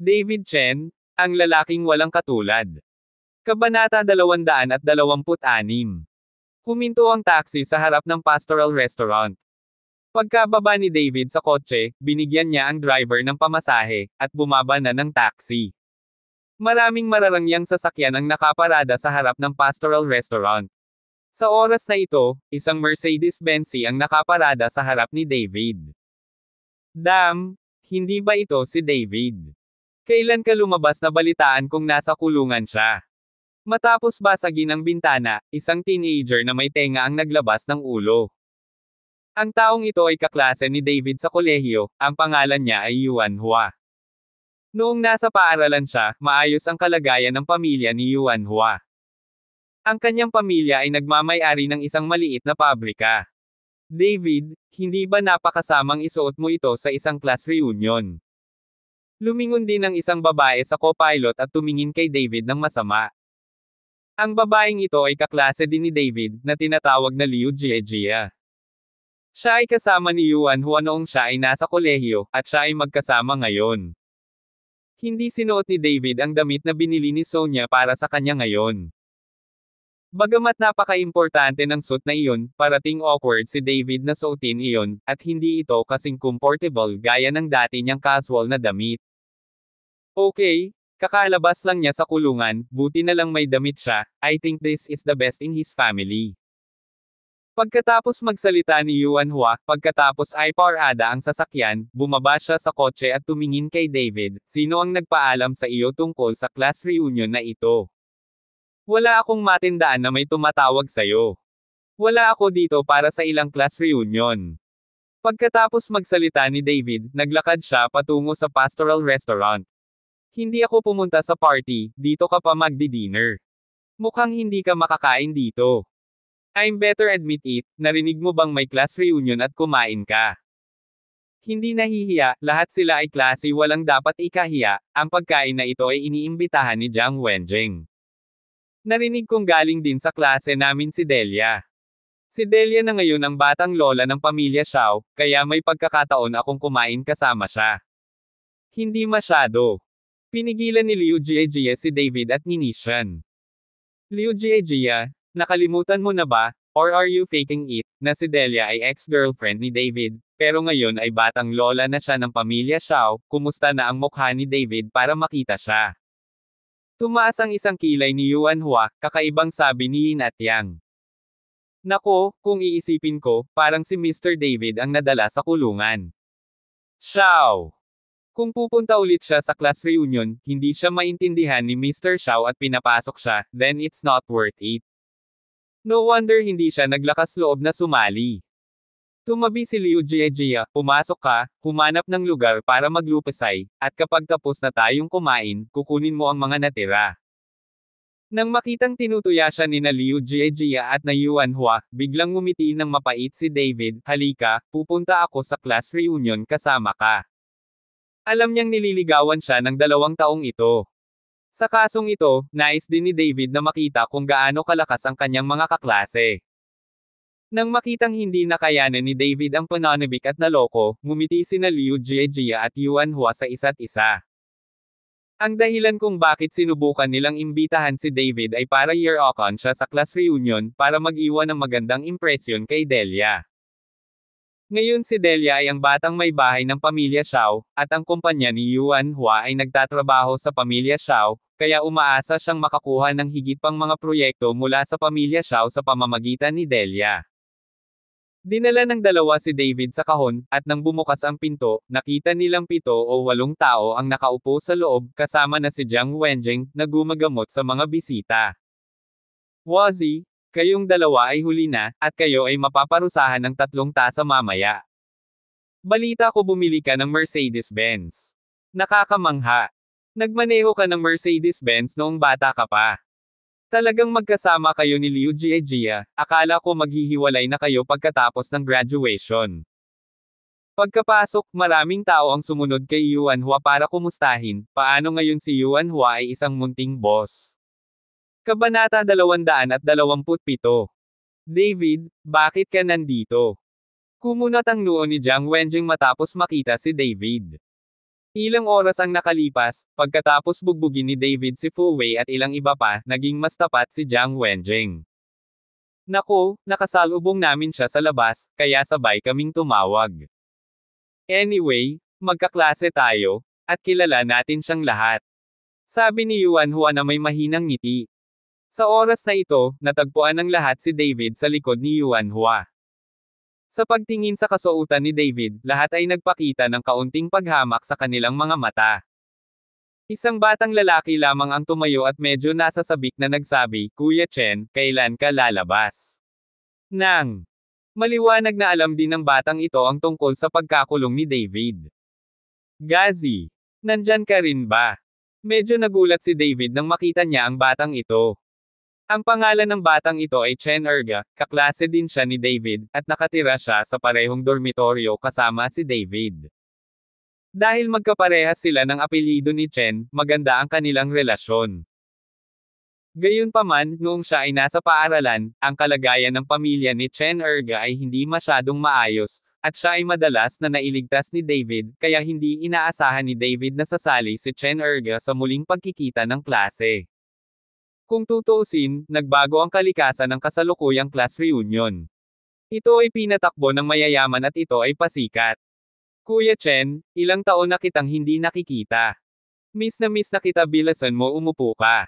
David Chen, ang lalaking walang katulad. Kabanata 226. Huminto ang taxi sa harap ng Pastoral Restaurant. Pagkababa ni David sa kotse, binigyan niya ang driver ng pamasahe, at bumaba na ng taxi. Maraming mararangyang sasakyan ang nakaparada sa harap ng Pastoral Restaurant. Sa oras na ito, isang Mercedes-Benz ang nakaparada sa harap ni David. Damn, hindi ba ito si David? Kailan ka lumabas na balitaan kung nasa kulungan siya? Matapos basagin ang bintana, isang teenager na may tenga ang naglabas ng ulo. Ang taong ito ay kaklase ni David sa kolehiyo, ang pangalan niya ay Yuan Hua. Noong nasa paaralan siya, maayos ang kalagayan ng pamilya ni Yuan Hua. Ang kanyang pamilya ay nagmamay-ari ng isang maliit na pabrika. David, hindi ba napakasamang isuot mo ito sa isang class reunion? Lumingon din ang isang babae sa co-pilot at tumingin kay David ng masama. Ang babaeng ito ay kaklase din ni David, na tinatawag na Liu Jiejia. Siya ay kasama ni Yuan Hua noong siya ay nasa kolehiyo, at siya ay magkasama ngayon. Hindi sinuot ni David ang damit na binili ni Sonia para sa kanya ngayon. Bagamat napaka-importante ng suit na iyon, parating awkward si David na suotin iyon, at hindi ito kasing comfortable gaya ng dati niyang casual na damit. Okay, kakalabas lang niya sa kulungan, buti na lang may damit siya, I think this is the best in his family. Pagkatapos magsalita ni Yuan Hua, pagkatapos ay parada ang sasakyan, bumaba siya sa kotse at tumingin kay David, sino ang nagpaalam sa iyo tungkol sa class reunion na ito? Wala akong matindaan na may tumatawag sa'yo. Wala ako dito para sa ilang class reunion. Pagkatapos magsalita ni David, naglakad siya patungo sa Pastoral Restaurant. Hindi ako pumunta sa party, dito ka pa magdi-dinner. Mukhang hindi ka makakain dito. I'm better admit it, narinig mo bang may class reunion at kumain ka? Hindi nahihiya, lahat sila ay klase walang dapat ikahiya, ang pagkain na ito ay iniimbitahan ni Jiang Wenjing. Narinig kong galing din sa klase namin si Delia. Si Delia na ngayon ang batang lola ng pamilya Xiao, kaya may pagkakataon akong kumain kasama siya. Hindi masyado. Pinigilan ni Liu Jiejia si David at Ninishan. Liu Jiejia, nakalimutan mo na ba, or are you faking it, na si Delia ay ex-girlfriend ni David, pero ngayon ay batang lola na siya ng pamilya Xiao, kumusta na ang mukha ni David para makita siya? Tumaas ang isang kilay ni Yuan Hua, kakaibang sabi ni Yin at Yang. Nako, kung iisipin ko, parang si Mr. David ang nadala sa kulungan. Xiao! Kung pupunta ulit siya sa class reunion, hindi siya maintindihan ni Mr. Xiao at pinapasok siya, then it's not worth it. No wonder hindi siya naglakas loob na sumali. Tumabi si Liu Jiejia, pumasok ka, humanap ng lugar para maglupasay, at kapag tapos na tayong kumain, kukunin mo ang mga natira. Nang makitang tinutuya siya ni na Liu Jiejia at na Yuan Hua, biglang ngumiti ng mapait si David, halika, pupunta ako sa class reunion kasama ka. Alam niyang nililigawan siya ng 2 taong ito. Sa kasong ito, nais din ni David na makita kung gaano kalakas ang kanyang mga kaklase. Nang makitang hindi nakayanan ni David ang pananabik at naloko, ngumiti sina Liu Jiejia at Yuan Hua sa isa't isa. Ang dahilan kung bakit sinubukan nilang imbitahan si David ay para year-on siya sa class reunion, para mag-iwan ng magandang impresyon kay Delia. Ngayon si Delia ay ang batang may bahay ng pamilya Xiao, at ang kumpanya ni Yuan Hua ay nagtatrabaho sa pamilya Xiao, kaya umaasa siyang makakuha ng higit pang mga proyekto mula sa pamilya Xiao sa pamamagitan ni Delia. Dinala ng 2 si David sa kahon, at nang bumukas ang pinto, nakita nilang 7 o 8 tao ang nakaupo sa loob, kasama na si Jiang Wenjing, na gumagamot sa mga bisita. Wazi, kayong 2 ay huli na, at kayo ay mapaparusahan ng 3 tasa mamaya. Balita ko bumili ka ng Mercedes-Benz. Nakakamangha. Nagmaneho ka ng Mercedes-Benz noong bata ka pa. Talagang magkasama kayo ni Liu Jiejia, akala ko maghihiwalay na kayo pagkatapos ng graduation. Pagkapasok, maraming tao ang sumunod kay Yuan Hua para kumustahin, paano ngayon si Yuan Hua ay isang munting boss. Kabanata 227. David, bakit ka nandito? Kumunat ang noo ni Jiang Wenjing matapos makita si David. Ilang oras ang nakalipas, pagkatapos bugbugin ni David si Fu Wei at ilang iba pa, naging mas tapat si Jiang Wenjing. Naku, nakasalubong namin siya sa labas, kaya sabay kaming tumawag. Anyway, magkaklase tayo, at kilala natin siyang lahat. Sabi ni Yuan Hua na may mahinang ngiti. Sa oras na ito, natagpuan ng lahat si David sa likod ni Yuan Hua. Sa pagtingin sa kasuotan ni David, lahat ay nagpakita ng kaunting paghamak sa kanilang mga mata. Isang batang lalaki lamang ang tumayo at medyo nasasabik na nagsabi, "Kuya Chen, kailan ka lalabas?" Nang maliwanag na alam din ng batang ito ang tungkol sa pagkakulong ni David. "Gazi, nandyan ka rin ba?" Medyo nagulat si David nang makita niya ang batang ito. Ang pangalan ng batang ito ay Chen Erga, kaklase din siya ni David, at nakatira siya sa parehong dormitoryo kasama si David. Dahil magkaparehas sila ng apelyido ni Chen, maganda ang kanilang relasyon. Gayunpaman, noong siya ay nasa paaralan, ang kalagayan ng pamilya ni Chen Erga ay hindi masyadong maayos, at siya ay madalas na nailigtas ni David, kaya hindi inaasahan ni David na sasali si Chen Erga sa muling pagkikita ng klase. Kung tutuusin, nagbago ang kalikasan ng kasalukuyang class reunion. Ito ay pinatakbo ng mayayaman at ito ay pasikat. "Kuya Chen, ilang taon na kitang hindi nakikita. Miss na kita, bilasan mo, umupo ka."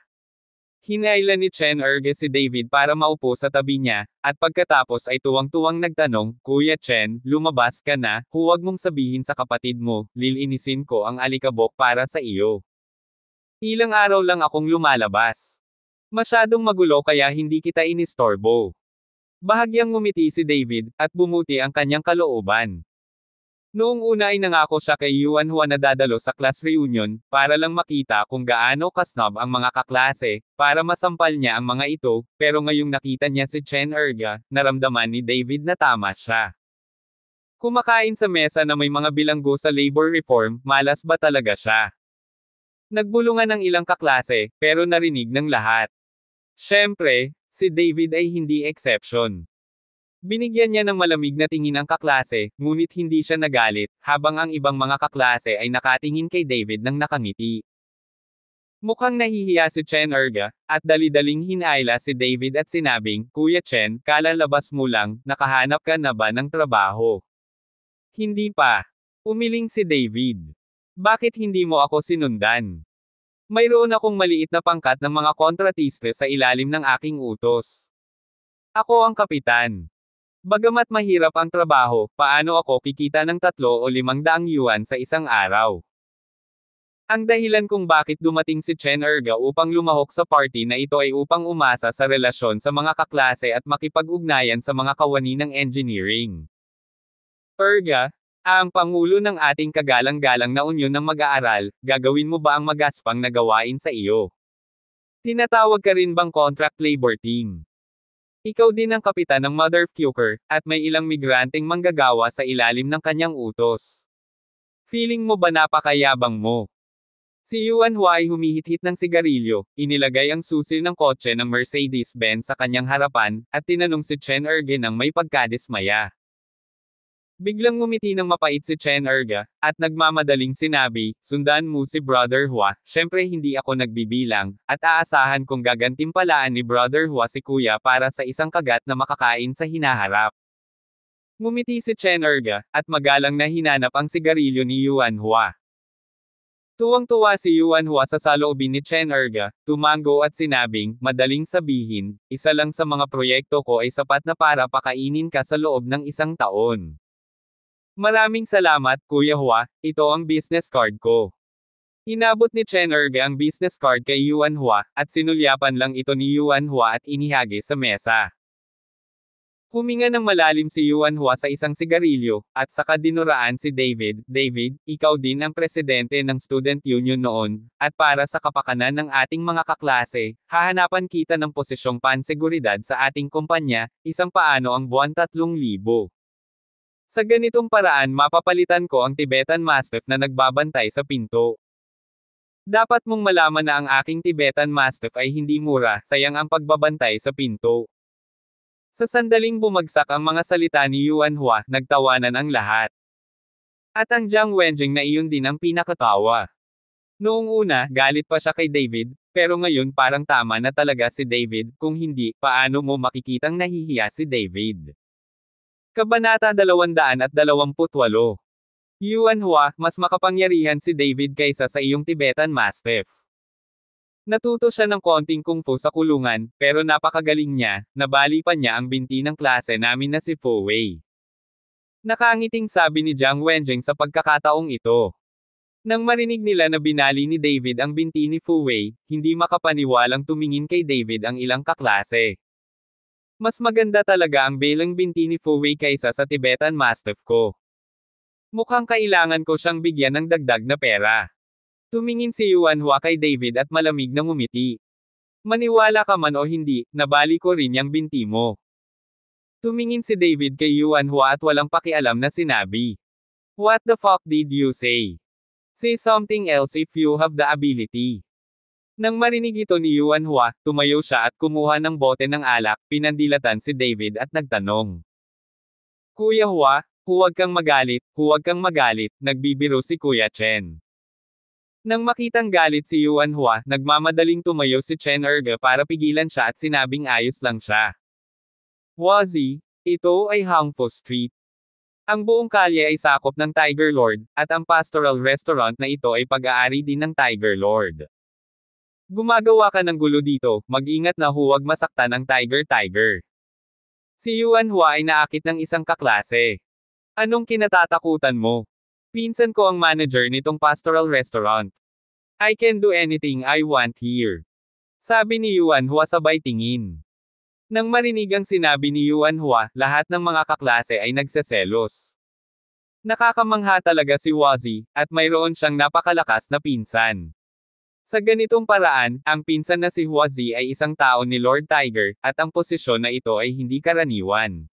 Hinailan ni Chen Erge si David para maupo sa tabi niya, at pagkatapos ay tuwang-tuwang nagtanong, "Kuya Chen, lumabas ka na, huwag mong sabihin sa kapatid mo, lilinisin ko ang alikabok para sa iyo. Ilang araw lang akong lumalabas. Masyadong magulo kaya hindi kita inistorbo." Bahagyang ngumiti si David, at bumuti ang kanyang kalooban. Noong una ay nangako siya kay Yuan Hua na dadalo sa class reunion, para lang makita kung gaano kasnob ang mga kaklase, para masampal niya ang mga ito, pero ngayong nakita niya si Chen Erga, naramdaman ni David na tama siya. Kumakain sa mesa na may mga bilanggo sa labor reform, malas ba talaga siya? Nagbulungan ng ilang kaklase, pero narinig ng lahat. Siyempre, si David ay hindi exception. Binigyan niya ng malamig na tingin ang kaklase, ngunit hindi siya nagalit, habang ang ibang mga kaklase ay nakatingin kay David nang nakangiti. Mukhang nahihiya si Chen Erga, at dali-daling hinayla si David at sinabing, "Kuya Chen, kalalabas mo lang, nakahanap ka na ba ng trabaho?" "Hindi pa." Umiling si David. "Bakit hindi mo ako sinundan? Mayroon akong maliit na pangkat ng mga kontratiste sa ilalim ng aking utos. Ako ang kapitan. Bagamat mahirap ang trabaho, paano ako kikita ng 3 o 500 yuan sa isang araw?" Ang dahilan kung bakit dumating si Chen Erga upang lumahok sa party na ito ay upang umasa sa relasyon sa mga kaklase at makipag-ugnayan sa mga kawani ng engineering. "Erga, ang pangulo ng ating kagalang-galang na unyon ng mag-aaral, gagawin mo ba ang magaspang na gawain sa iyo? Tinatawag ka rin bang contract labor team? Ikaw din ang kapitan ng motherfucker, at may ilang migranteng manggagawa sa ilalim ng kanyang utos. Feeling mo ba napakayabang mo?" Si Yuan Hua ay humihit-hit ng sigarilyo, inilagay ang susi ng kotse ng Mercedes-Benz sa kanyang harapan, at tinanong si Chen Erge nang may pagkadismaya. Biglang ngumiti ng mapait si Chen Erga, at nagmamadaling sinabi, "Sundan mo si Brother Hua, syempre hindi ako nagbibilang, at aasahan kong gagantimpalaan ni Brother Hua si Kuya para sa isang kagat na makakain sa hinaharap." Ngumiti si Chen Erga, at magalang na hinanap ang sigarilyo ni Yuan Hua. Tuwang-tuwa si Yuan Hua sa saloobin ni Chen Erga, tumango at sinabing, "Madaling sabihin, isa lang sa mga proyekto ko ay sapat na para pakainin ka sa loob ng 1 taon. Maraming salamat, Kuya Hua, ito ang business card ko." Inabot ni Chen Erge ang business card kay Yuan Hua, at sinulyapan lang ito ni Yuan Hua at inihagi sa mesa. Huminga ng malalim si Yuan Hua sa isang sigarilyo, at saka dinuraan si David, "David, ikaw din ang presidente ng student union noon, at para sa kapakanan ng ating mga kaklase, hahanapan kita ng posisyong panseguridad sa ating kumpanya, isang paano ang buwan 3,000. Sa ganitong paraan mapapalitan ko ang Tibetan Mastiff na nagbabantay sa pinto. Dapat mong malaman na ang aking Tibetan Mastiff ay hindi mura, sayang ang pagbabantay sa pinto." Sa sandaling bumagsak ang mga salita ni Yuan Hua, nagtawanan ang lahat. At ang Jiang Wenjing na iyon din ang pinakatawa. Noong una, galit pa siya kay David, pero ngayon parang tama na talaga si David, kung hindi, paano mo makikitang nahihiya si David? Kabanata 228. Yuan Hua, mas makapangyarihan si David kaysa sa iyong Tibetan Mastiff. Natuto siya ng konting kung fu sa kulungan, pero napakagaling niya, nabali pa niya ang binti ng klase namin na si Fu Wei. Nakangiting sabi ni Jiang Wenjing sa pagkakataong ito. Nang marinig nila na binali ni David ang binti ni Fu Wei, hindi makapaniwalang tumingin kay David ang ilang kaklase. Mas maganda talaga ang belang binti ni Fu Wei kaysa sa Tibetan Mastiff ko. Mukhang kailangan ko siyang bigyan ng dagdag na pera. Tumingin si Yuan Hua kay David at malamig na ngumiti. Maniwala ka man o hindi, nabali ko rin yang binti mo. Tumingin si David kay Yuan Hua at walang pakialam na sinabi. What the fuck did you say? Say something else if you have the ability. Nang marinig ito ni Yuan Hua, tumayo siya at kumuha ng bote ng alak, pinandilatan si David at nagtanong. Kuya Hua, huwag kang magalit, nagbibiro si Kuya Chen. Nang makitang galit si Yuan Hua, nagmamadaling tumayo si Chen Erge para pigilan siya at sinabing ayos lang siya. Wazi, ito ay Hangpo Street. Ang buong kalye ay sakop ng Tiger Lord, at ang pastoral restaurant na ito ay pag-aari din ng Tiger Lord. Gumagawa ka ng gulo dito, mag-ingat na huwag masaktan ang Tiger. Si Yuan Hua ay naakit ng isang kaklase. Anong kinatatakutan mo? Pinsan ko ang manager nitong pastoral restaurant. I can do anything I want here. Sabi ni Yuan Hua sabay tingin. Nang marinig ang sinabi ni Yuan Hua, lahat ng mga kaklase ay nagseselos. Nakakamangha talaga si Wazi, at mayroon siyang napakalakas na pinsan. Sa ganitong paraan, ang pinsan na si Wazi ay isang tao ni Lord Tiger, at ang posisyon na ito ay hindi karaniwan.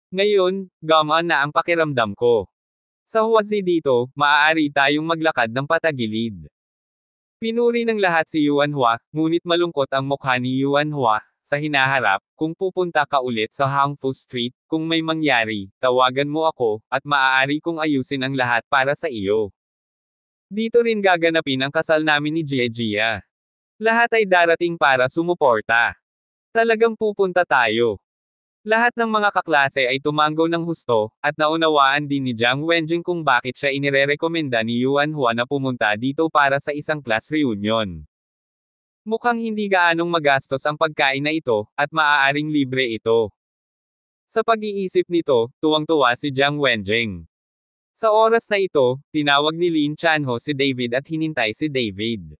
Ngayon, gamaan na ang pakiramdam ko. Sa Wazi dito, maaari tayong maglakad ng patagilid. Pinuri ng lahat si Yuan Hua, ngunit malungkot ang mukha ni Yuan Hua. Sa hinaharap, kung pupunta ka ulit sa Hangfu Street, kung may mangyari, tawagan mo ako, at maaari kong ayusin ang lahat para sa iyo. Dito rin gaganapin ang kasal namin ni Jia. Lahat ay darating para sumuporta. Talagang pupunta tayo. Lahat ng mga kaklase ay tumanggo ng husto, at naunawaan din ni Jiang Wenjing kung bakit siya inirerekomenda ni Yuan Hua na pumunta dito para sa isang class reunion. Mukhang hindi gaanong magastos ang pagkain na ito, at maaaring libre ito. Sa pag-iisip nito, tuwang-tuwa si Jiang Wenjing. Sa oras na ito, tinawag ni Lin Chanho si David at hinintay si David.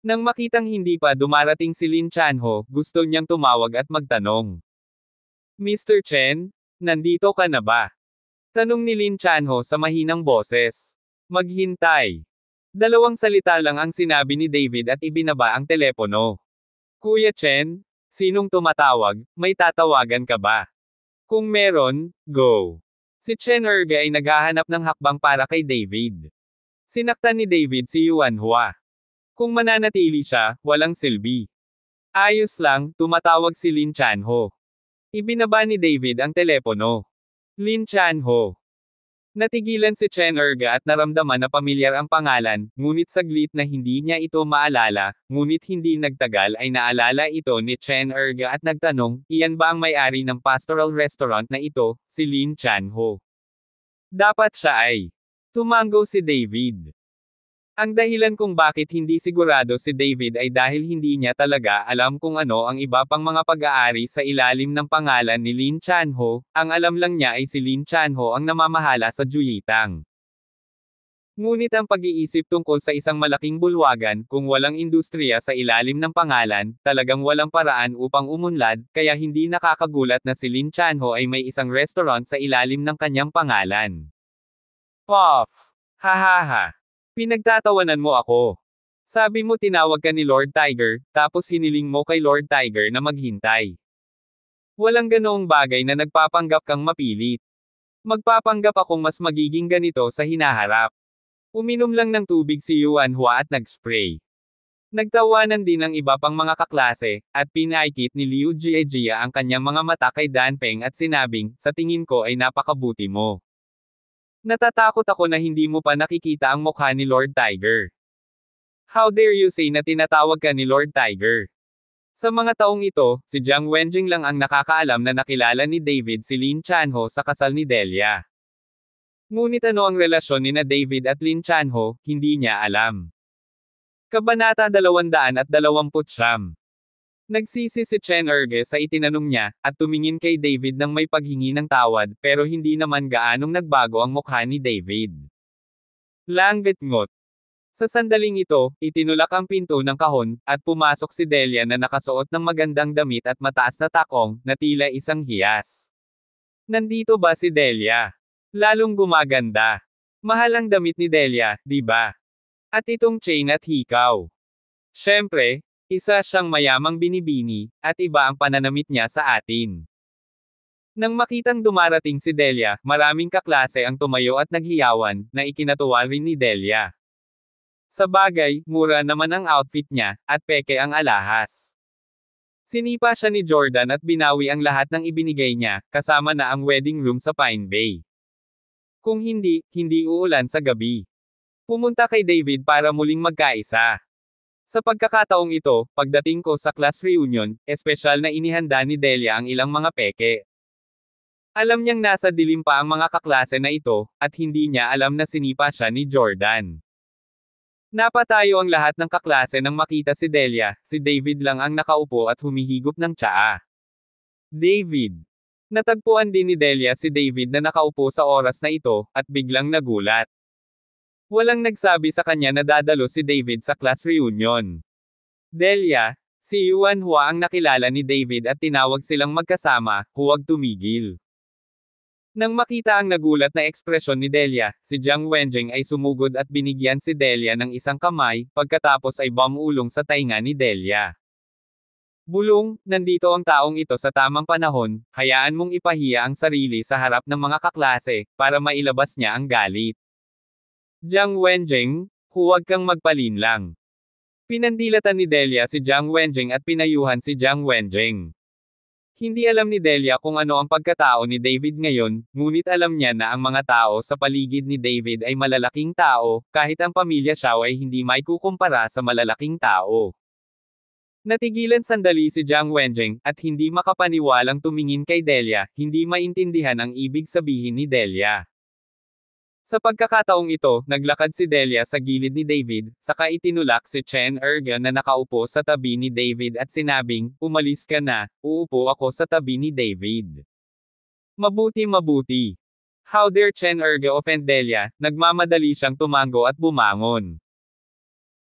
Nang makitang hindi pa dumarating si Lin Chanho, gusto niyang tumawag at magtanong. Mr. Chen, nandito ka na ba? Tanong ni Lin Chanho sa mahinang boses. Maghintay. Dalawang salita lang ang sinabi ni David at ibinaba ang telepono. Kuya Chen, sinong tumatawag, may tatawagan ka ba? Kung meron, go. Si Chen Erge ay naghahanap ng hakbang para kay David. Sinaktan ni David si Yuan Hua. Kung mananatili siya, walang silbi. Ayos lang, tumatawag si Lin Chanho. Ibinaba ni David ang telepono. Lin Chanho. Natigilan si Chen Erge at naramdaman na pamilyar ang pangalan, ngunit saglit na hindi niya ito maalala, ngunit hindi nagtagal ay naalala ito ni Chen Erge at nagtanong, iyan ba ang may-ari ng pastoral restaurant na ito, si Lin Chanho? Dapat siya ay. Tumango si David. Ang dahilan kung bakit hindi sigurado si David ay dahil hindi niya talaga alam kung ano ang iba pang mga pag-aari sa ilalim ng pangalan ni Lin Chanho, ang alam lang niya ay si Lin Chanho ang namamahala sa Juyitang. Ngunit ang pag-iisip tungkol sa isang malaking bulwagan, kung walang industriya sa ilalim ng pangalan, talagang walang paraan upang umunlad, kaya hindi nakakagulat na si Lin Chanho ay may isang restaurant sa ilalim ng kanyang pangalan. Puff! Hahaha! Pinagtatawanan mo ako. Sabi mo tinawag ka ni Lord Tiger, tapos hiniling mo kay Lord Tiger na maghintay. Walang ganoong bagay na nagpapanggap kang mapilit. Magpapanggap akong mas magiging ganito sa hinaharap. Uminom lang ng tubig si Yuan Hua at nag-spray. Nagtawanan din ang iba pang mga kaklase, at pinaikit ni Liu Jie ang kanyang mga mata kay Dan Peng at sinabing, sa tingin ko ay napakabuti mo. Natatakot ako na hindi mo pa nakikita ang mukha ni Lord Tiger. How dare you say na tinatawag ka ni Lord Tiger? Sa mga taong ito, si Jiang Wenjing lang ang nakakaalam na nakilala ni David si Lin Chanho sa kasal ni Delia. Ngunit ano ang relasyon ni na David at Lin Chanho, hindi niya alam. Kabanata 229. Nagsisi si Chen Erge sa itinanong niya, at tumingin kay David nang may paghingi ng tawad, pero hindi naman gaanong nagbago ang mukha ni David. Langgit ngot. Sa sandaling ito, itinulak ang pinto ng kahon, at pumasok si Delia na nakasuot ng magandang damit at mataas na takong, na tila isang hiyas. Nandito ba si Delia? Lalong gumaganda. Mahal ang damit ni Delia, di ba? At itong chain at hikaw. Siyempre, isa siyang mayamang binibini, at iba ang pananamit niya sa atin. Nang makitang dumarating si Delia, maraming kaklase ang tumayo at naghiyawan, na ikinatuwa rin ni Delia. Sa bagay, mura naman ang outfit niya, at peke ang alahas. Sinipa siya ni Jordan at binawi ang lahat ng ibinigay niya, kasama na ang wedding room sa Pine Bay. Kung hindi, hindi uulan sa gabi. Pumunta kay David para muling magkaisa. Sa pagkakataong ito, pagdating ko sa class reunion, espesyal na inihanda ni Delia ang ilang mga peke. Alam niyang nasa dilim pa ang mga kaklase na ito, at hindi niya alam na sinipa siya ni Jordan. Napatayo ang lahat ng kaklase nang makita si Delia, si David lang ang nakaupo at humihigop ng tsaa. David. Natagpuan din ni Delia si David na nakaupo sa oras na ito, at biglang nagulat. Walang nagsabi sa kanya na dadalo si David sa class reunion. Delia, si Yuan Hua ang nakilala ni David at tinawag silang magkasama, huwag tumigil. Nang makita ang nagulat na ekspresyon ni Delia, si Jiang Wenjing ay sumugod at binigyan si Delia ng isang kamay, pagkatapos ay bumulong sa tainga ni Delia. Bulong, nandito ang taong ito sa tamang panahon, hayaan mong ipahiya ang sarili sa harap ng mga kaklase, para mailabas niya ang galit. Jiang Wenjing, huwag kang magpalinlang. Pinandilatan ni Delia si Jiang Wenjing at pinayuhan si Jiang Wenjing. Hindi alam ni Delia kung ano ang pagkatao ni David ngayon, ngunit alam niya na ang mga tao sa paligid ni David ay malalaking tao, kahit ang pamilya Xiao ay hindi maikukumpara sa malalaking tao. Natigilan sandali si Jiang Wenjing, at hindi makapaniwalang tumingin kay Delia, hindi maintindihan ang ibig sabihin ni Delia. Sa pagkakataong ito, naglakad si Delia sa gilid ni David, saka itinulak si Chen Erge na nakaupo sa tabi ni David at sinabing, umalis ka na, uupo ako sa tabi ni David. Mabuti. How dare Chen Erge offend Delia, nagmamadali siyang tumango at bumangon.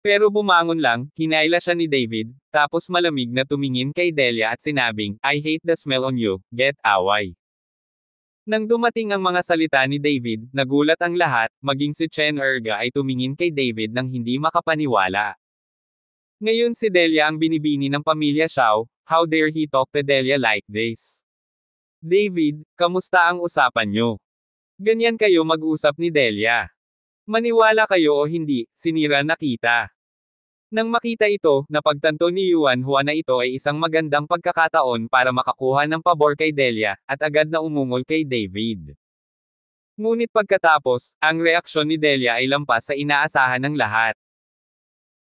Pero bumangon lang, hinayla siya ni David, tapos malamig na tumingin kay Delia at sinabing, I hate the smell on you, get away. Nang dumating ang mga salita ni David, nagulat ang lahat, maging si Chen Erge ay tumingin kay David nang hindi makapaniwala. Ngayon si Delia ang binibini ng pamilya Xiao, how dare he talk to Delia like this? David, kamusta ang usapan nyo? Ganyan kayo mag-usap ni Delia. Maniwala kayo o hindi, sinira na kita. Nang makita ito, napagtanto ni Yuan Hua na ito ay isang magandang pagkakataon para makakuha ng pabor kay Delia, at agad na umungol kay David. Ngunit pagkatapos, ang reaksyon ni Delia ay lampas sa inaasahan ng lahat.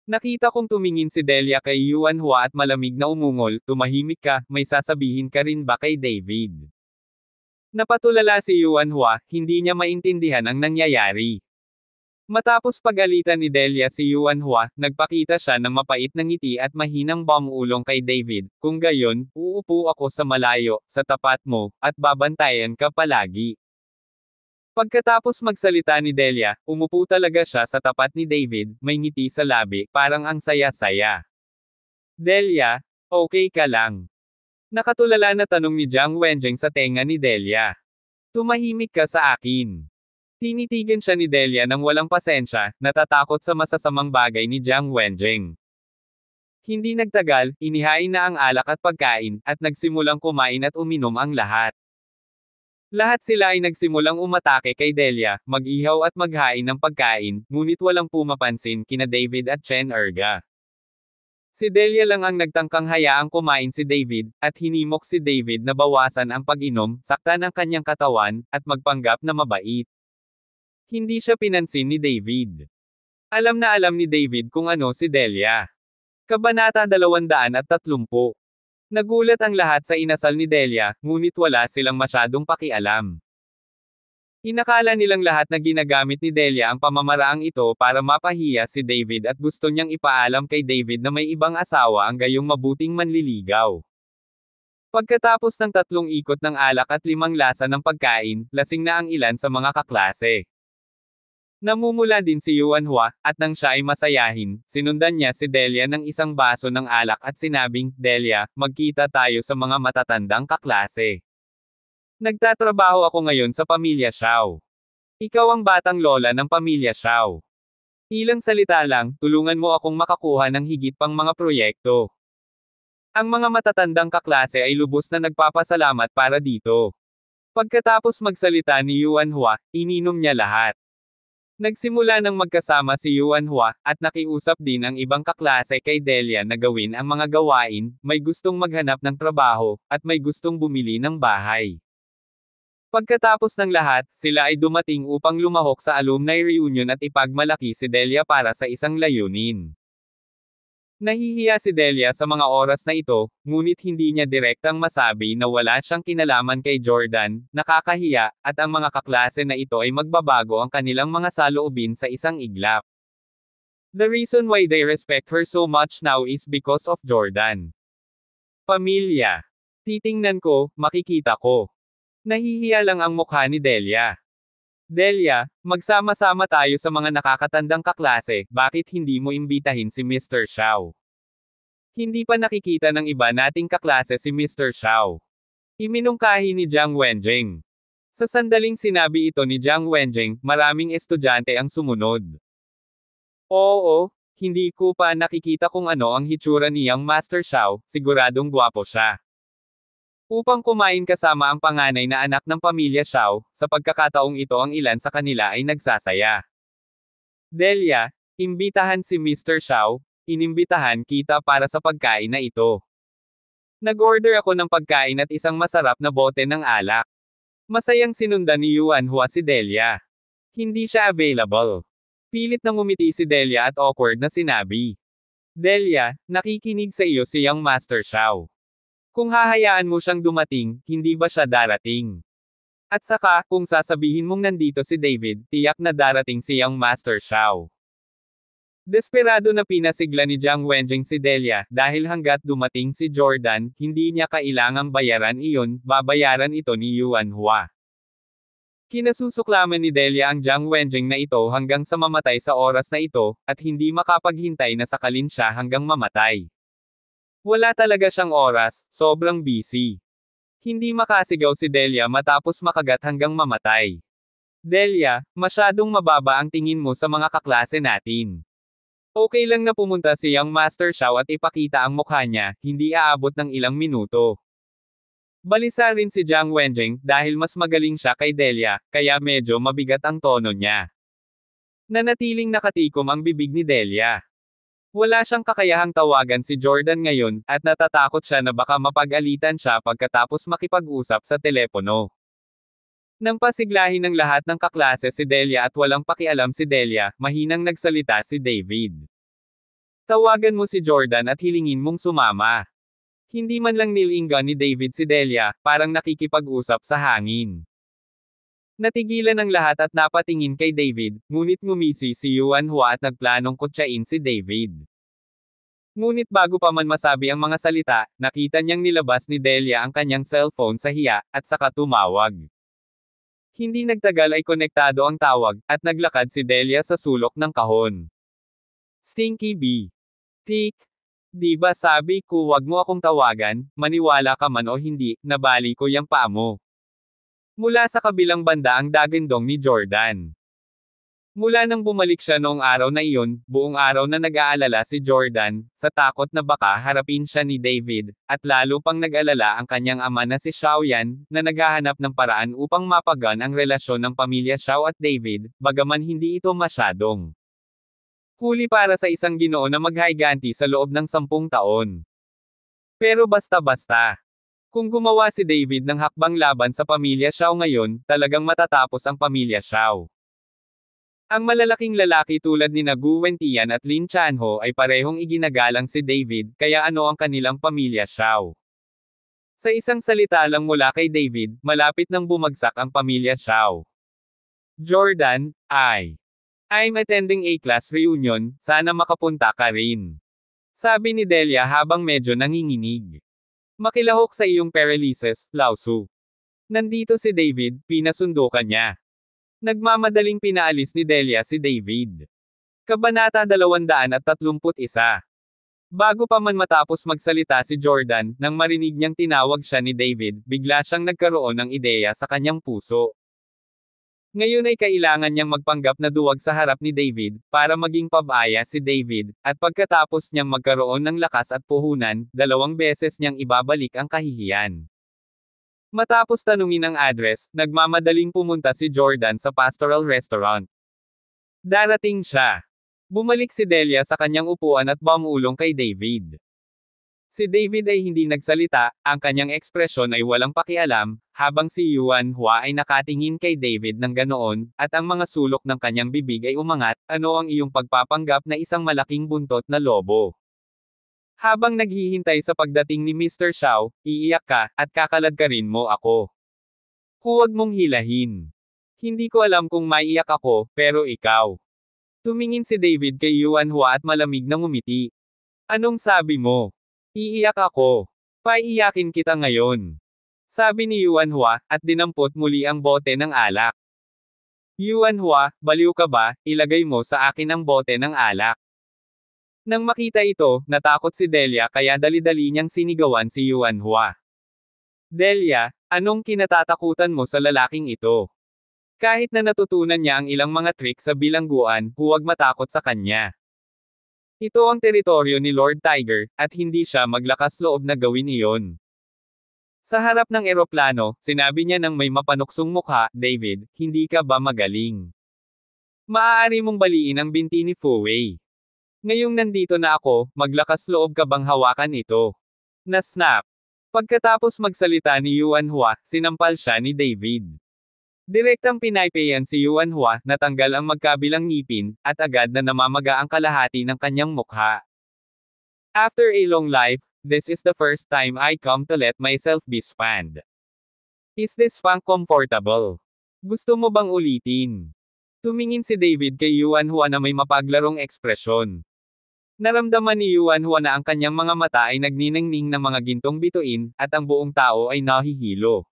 Nakita kong tumingin si Delia kay Yuan Hua at malamig na umungol, tumahimik ka, may sasabihin ka rin ba kay David? Napatulala si Yuan Hua, hindi niya maintindihan ang nangyayari. Matapos pagalitan ni Delia si Yuan Hua, nagpakita siya ng mapait na ngiti at mahinang bumulong kay David, kung gayon, uupo ako sa malayo, sa tapat mo, at babantayan ka palagi. Pagkatapos magsalita ni Delia, umupo talaga siya sa tapat ni David, may ngiti sa labi, parang ang saya-saya. Delia, okay ka lang? Nakatulala na tanong ni Jiang Wenjing sa tenga ni Delia. Tumahimik ka sa akin. Tinitigan siya ni Delia nang walang pasensya, natatakot sa masasamang bagay ni Jiang Wenjing. Hindi nagtagal, inihain na ang alak at pagkain, at nagsimulang kumain at uminom ang lahat. Lahat sila ay nagsimulang umatake kay Delia, mag-ihaw at maghain ng pagkain, ngunit walang pumapansin kina David at Chen Erge. Si Delia lang ang nagtangkang hayaang kumain si David, at hinimok si David na bawasan ang pag-inom, saktan ang kanyang katawan, at magpanggap na mabait. Hindi siya pinansin ni David. Alam na alam ni David kung ano si Delia. Kabanata 230. Nagulat ang lahat sa inasal ni Delia, ngunit wala silang masyadong pakialam. Inakala nilang lahat na ginagamit ni Delia ang pamamaraang ito para mapahiya si David at gusto niyang ipaalam kay David na may ibang asawa ang gayong mabuting manliligaw. Pagkatapos ng 3 ikot ng alak at 5 lasa ng pagkain, lasing na ang ilan sa mga kaklase. Namumula din si Yuanhua, at nang siya ay masayahin, sinundan niya si Delia ng isang baso ng alak at sinabing, Delia, magkita tayo sa mga matatandang kaklase. Nagtatrabaho ako ngayon sa pamilya Xiao. Ikaw ang batang lola ng pamilya Xiao. Ilang salita lang, tulungan mo akong makakuha ng higit pang mga proyekto. Ang mga matatandang kaklase ay lubos na nagpapasalamat para dito. Pagkatapos magsalita ni Yuanhua, ininom niya lahat. Nagsimula ng magkasama si Yuanhua, at nakiusap din ang ibang kaklase kay Delia na gawin ang mga gawain, may gustong maghanap ng trabaho, at may gustong bumili ng bahay. Pagkatapos ng lahat, sila ay dumating upang lumahok sa alumni reunion at ipagmalaki si Delia para sa isang layunin. Nahihiya si Delia sa mga oras na ito, ngunit hindi niya direktang masabi na wala siyang kinalaman kay Jordan, nakakahiya, at ang mga kaklase na ito ay magbabago ang kanilang mga saloobin sa isang iglap. The reason why they respect her so much now is because of Jordan. Pamilya. Titingnan ko, makikita ko. Nahihiya lang ang mukha ni Delia. Delia, magsama-sama tayo sa mga nakakatandang kaklase, bakit hindi mo imbitahin si Mr. Xiao? Hindi pa nakikita ng iba nating kaklase si Mr. Xiao. Iminungkahi ni Jiang Wenjing. Sa sandaling sinabi ito ni Jiang Wenjing, maraming estudyante ang sumunod. Oo, hindi ko pa nakikita kung ano ang hitsura niyang Master Xiao, siguradong gwapo siya. Upang kumain kasama ang panganay na anak ng pamilya Xiao, sa pagkakataong ito ang ilan sa kanila ay nagsasaya. Delia, imbitahan si Mr. Xiao, inimbitahan kita para sa pagkain na ito. Nag-order ako ng pagkain at isang masarap na bote ng alak. Masayang sinundan ni Yuanhua si Delia. Hindi siya available. Pilit na ngumiti si Delia at awkward na sinabi. Delia, nakikinig sa iyo si Young Master Xiao. Kung hahayaan mo siyang dumating, hindi ba siya darating? At saka, kung sasabihin mong nandito si David, tiyak na darating si Young Master Xiao. Desperado na pinasigla ni Jiang Wenjing si Delia, dahil hanggat dumating si Jordan, hindi niya kailangang bayaran iyon, babayaran ito ni Yuanhua. Kinasusuklaman ni Delia ang Jiang Wenjing na ito hanggang sa mamatay sa oras na ito, at hindi makapaghintay na sakalin siya hanggang mamatay. Wala talaga siyang oras, sobrang busy. Hindi makasigaw si Delia matapos makagat hanggang mamatay. Delia, masyadong mababa ang tingin mo sa mga kaklase natin. Okay lang na pumunta si Young Master Xiao at ipakita ang mukha niya, hindi aabot ng ilang minuto. Balisa rin si Jiang Wenjing dahil mas magaling siya kay Delia, kaya medyo mabigat ang tono niya. Nanatiling nakatikom ang bibig ni Delia. Wala siyang kakayahang tawagan si Jordan ngayon, at natatakot siya na baka mapag-alitan siya pagkatapos makipag-usap sa telepono. Nang pasiglahin ng lahat ng kaklase si Delia at walang pakialam si Delia, mahinang nagsalita si David. Tawagan mo si Jordan at hilingin mong sumama. Hindi man lang nilinggan ni David si Delia, parang nakikipag-usap sa hangin. Natigilan ang lahat at napatingin kay David, ngunit ngumisi si Yuanhua at nagplanong kutsain si David. Ngunit bago pa man masabi ang mga salita, nakita niyang nilabas ni Delia ang kanyang cellphone sa hiya, at saka tumawag. Hindi nagtagal ay konektado ang tawag, at naglakad si Delia sa sulok ng kahon. Stinky B. Tik. Di ba sabi ko wag mo akong tawagan, maniwala ka man o hindi, nabali ko yang paa mo. Mula sa kabilang banda ang dagandong ni Jordan. Mula nang bumalik siya noong araw na iyon, buong araw na nag-aalala si Jordan, sa takot na baka harapin siya ni David, at lalo pang nag-alala ang kanyang ama na si Xiaoyan, na naghahanap ng paraan upang mapagan ang relasyon ng pamilya Xiao at David, bagaman hindi ito masyadong huli para sa isang Ginoo na maghayganti sa loob ng 10 taon. Pero basta-basta. Kung gumawa si David ng hakbang laban sa pamilya Xiao ngayon, talagang matatapos ang pamilya Xiao. Ang malalaking lalaki tulad ni Gu Wentian at Lin Chanho ay parehong iginagalang si David, kaya ano ang kanilang pamilya Xiao. Sa isang salita lang mula kay David, malapit nang bumagsak ang pamilya Xiao. Jordan, I'm attending a class reunion, sana makapunta ka rin. Sabi ni Delia habang medyo nanginginig. Makilahok sa iyong Perelices, Lausu. Nandito si David, pinasundo ka niya. Nagmamadaling pinaalis ni Delia si David. Kabanata 231. Bago pa man matapos magsalita si Jordan, nang marinig niyang tinawag siya ni David, bigla siyang nagkaroon ng ideya sa kanyang puso. Ngayon ay kailangan niyang magpanggap na duwag sa harap ni David, para maging pabaya si David, at pagkatapos niyang magkaroon ng lakas at puhunan, 2 beses niyang ibabalik ang kahihiyan. Matapos tanungin ang address, nagmamadaling pumunta si Jordan sa Pastoral Restaurant. Darating siya. Bumalik si Delia sa kanyang upuan at bumulong kay David. Si David ay hindi nagsalita, ang kanyang ekspresyon ay walang pakialam, habang si Yuan Hua ay nakatingin kay David ng ganoon, at ang mga sulok ng kanyang bibig ay umangat, ano ang iyong pagpapanggap na isang malaking buntot na lobo? Habang naghihintay sa pagdating ni Mr. Xiao, iiyak ka, at kakaladkarin mo ako. Huwag mong hilahin. Hindi ko alam kung maiiyak ako, pero ikaw. Tumingin si David kay Yuan Hua at malamig na ngumiti. Anong sabi mo? Iiyak ako. Paiiyakin kita ngayon. Sabi ni Yuan Hua, at dinampot muli ang bote ng alak. Yuan Hua, baliw ka ba, ilagay mo sa akin ang bote ng alak. Nang makita ito, natakot si Delia kaya dali-dali niyang sinigawan si Yuan Hua. Delia, anong kinatatakutan mo sa lalaking ito? Kahit na natutunan niya ang ilang mga trick sa bilangguan, huwag matakot sa kanya. Ito ang teritoryo ni Lord Tiger, at hindi siya maglakas loob na gawin iyon. Sa harap ng eroplano, sinabi niya ng may mapanuksong mukha, David, hindi ka ba magaling? Maaari mong baliin ang binti ni Fu Wei. Ngayong nandito na ako, maglakas loob ka bang hawakan ito? Na-snap. Pagkatapos magsalita ni Yuan Hua, sinampal siya ni David. Direktang pinaypayan si Yuan Hua, natanggal ang magkabilang ngipin, at agad na namamaga ang kalahati ng kanyang mukha. After a long life, this is the first time I come to let myself be spanned. Is this funk comfortable? Gusto mo bang ulitin? Tumingin si David kay Yuan Hua na may mapaglarong ekspresyon. Naramdaman ni Yuan Hua na ang kanyang mga mata ay nagniningning ng mga gintong bituin, at ang buong tao ay nahihilo.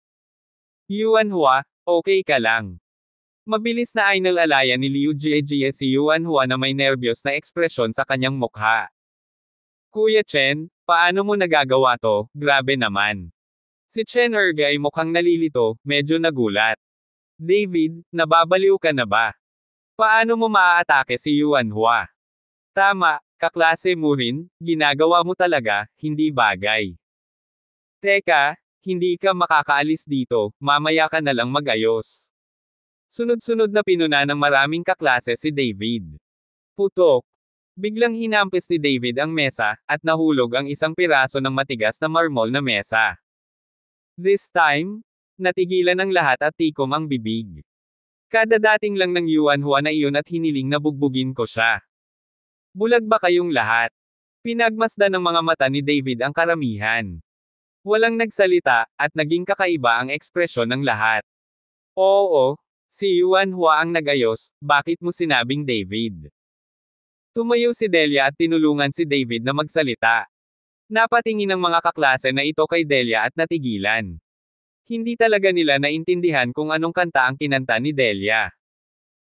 Yuan Hua, okay ka lang. Mabilis na inalalayan ni Liu Jiejie si Yuan Hua na may nervyos na ekspresyon sa kanyang mukha. Kuya Chen, paano mo nagagawa to? Grabe naman. Si Chen Erge ay mukhang nalilito, medyo nagulat. David, nababaliw ka na ba? Paano mo maaatake si Yuan Hua? Tama, kaklase mo rin, ginagawa mo talaga, hindi bagay. Teka, hindi ka makakaalis dito, mamaya ka na lang mag-ayos. Sunod-sunod na pinuna ng maraming kaklase si David. Putok. Biglang hinampis ni David ang mesa, at nahulog ang isang piraso ng matigas na marmol na mesa. This time, natigilan ang lahat at tikom ang bibig. Kadadating lang ng Yuan Hua na iyon at hiniling na bugbugin ko siya. Bulag ba kayong lahat? Pinagmasdan ng mga mata ni David ang karamihan. Walang nagsalita, at naging kakaiba ang ekspresyon ng lahat. Oo, si Yuan Hua ang nagayos, bakit mo sinabing David? Tumayo si Delia at tinulungan si David na magsalita. Napatingin ng mga kaklase na ito kay Delia at natigilan. Hindi talaga nila naintindihan kung anong kanta ang kinanta ni Delia.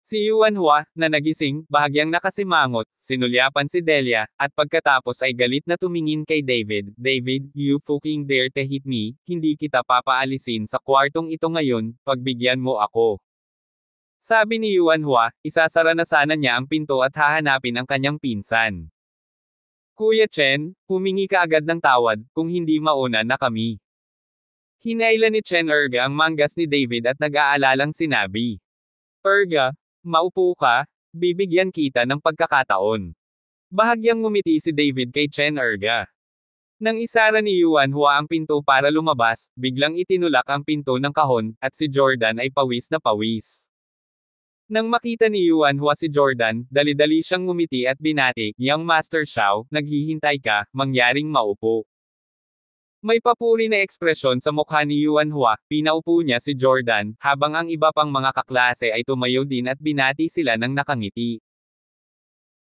Si Yuan Hua, na nagising, bahagyang nakasimangot, sinulyapan si Delia, at pagkatapos ay galit na tumingin kay David. David, you fucking dare to hit me, hindi kita papaalisin sa kwartong ito ngayon, pagbigyan mo ako. Sabi ni Yuan Hua, isasara na sana niya ang pinto at hahanapin ang kanyang pinsan. Kuya Chen, humingi ka agad ng tawad, kung hindi mauna na kami. Hinailan ni Chen Erga ang manggas ni David at nag-aalalang sinabi. Erga, maupo ka, bibigyan kita ng pagkakataon. Bahagyang ngumiti si David kay Chen Erga. Nang isara ni Yuan Hua ang pinto para lumabas, biglang itinulak ang pinto ng kahon, at si Jordan ay pawis na pawis. Nang makita ni Yuan Hua si Jordan, dali-dali siyang ngumiti at binati, "Young Master Xiao, naghihintay ka, mangyaring maupo." May papuri na ekspresyon sa mukha ni Yuan Hua, pinaupo niya si Jordan, habang ang iba pang mga kaklase ay tumayo din at binati sila ng nakangiti.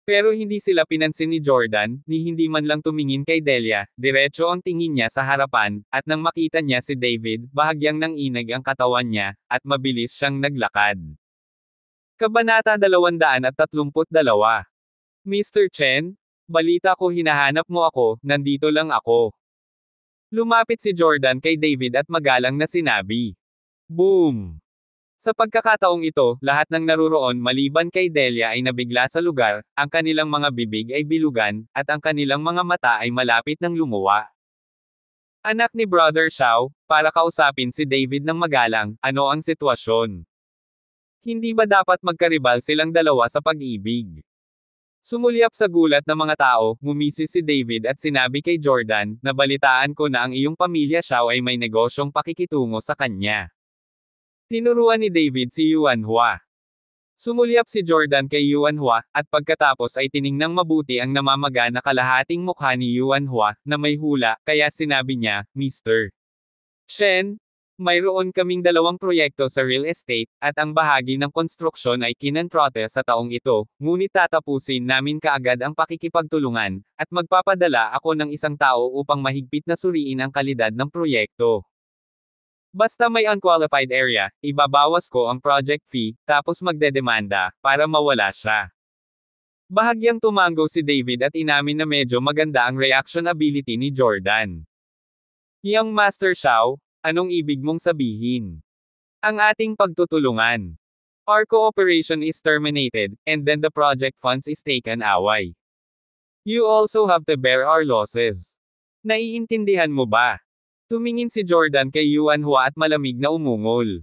Pero hindi sila pinansin ni Jordan, ni hindi man lang tumingin kay Delia, diretso ang tingin niya sa harapan, at nang makita niya si David, bahagyang nanginag ang katawan niya, at mabilis siyang naglakad. Kabanata 232. Mr. Chen? Balita ko hinahanap mo ako, nandito lang ako. Lumapit si Jordan kay David at magalang na sinabi. Boom! Sa pagkakataong ito, lahat ng naruroon maliban kay Delia ay nabigla sa lugar, ang kanilang mga bibig ay bilugan, at ang kanilang mga mata ay malapit ng lumuwa. Anak ni Brother Xiao, para kausapin si David ng magalang, ano ang sitwasyon? Hindi ba dapat magkaribal silang dalawa sa pag-ibig? Sumulyap sa gulat ng mga tao, ngumisi si David at sinabi kay Jordan, "Nabalitaan ko na ang iyong pamilya Xiao ay may negosyong pakikitungo sa kanya." Tinuruan ni David si Yuan Hua. Sumulyap si Jordan kay Yuan Hua, at pagkatapos ay tiningnang mabuti ang namamaga na kalahating mukha ni Yuan Hua, na may hula, kaya sinabi niya, "Mr. Chen, mayroon kaming 2 proyekto sa real estate, at ang bahagi ng konstruksyon ay kinontrata sa taong ito, ngunit tatapusin namin kaagad ang pakikipagtulungan, at magpapadala ako ng isang tao upang mahigpit na suriin ang kalidad ng proyekto. Basta may unqualified area, ibabawas ko ang project fee, tapos magdedemanda, para mawala siya." Bahagyang tumango si David at inamin na medyo maganda ang reaction ability ni Jordan. Young Master Xiao, anong ibig mong sabihin? Ang ating pagtutulungan. Our cooperation is terminated, and then the project funds is taken away. You also have to bear our losses. Naiintindihan mo ba? Tumingin si Jordan kay Yuan Hua at malamig na umungol.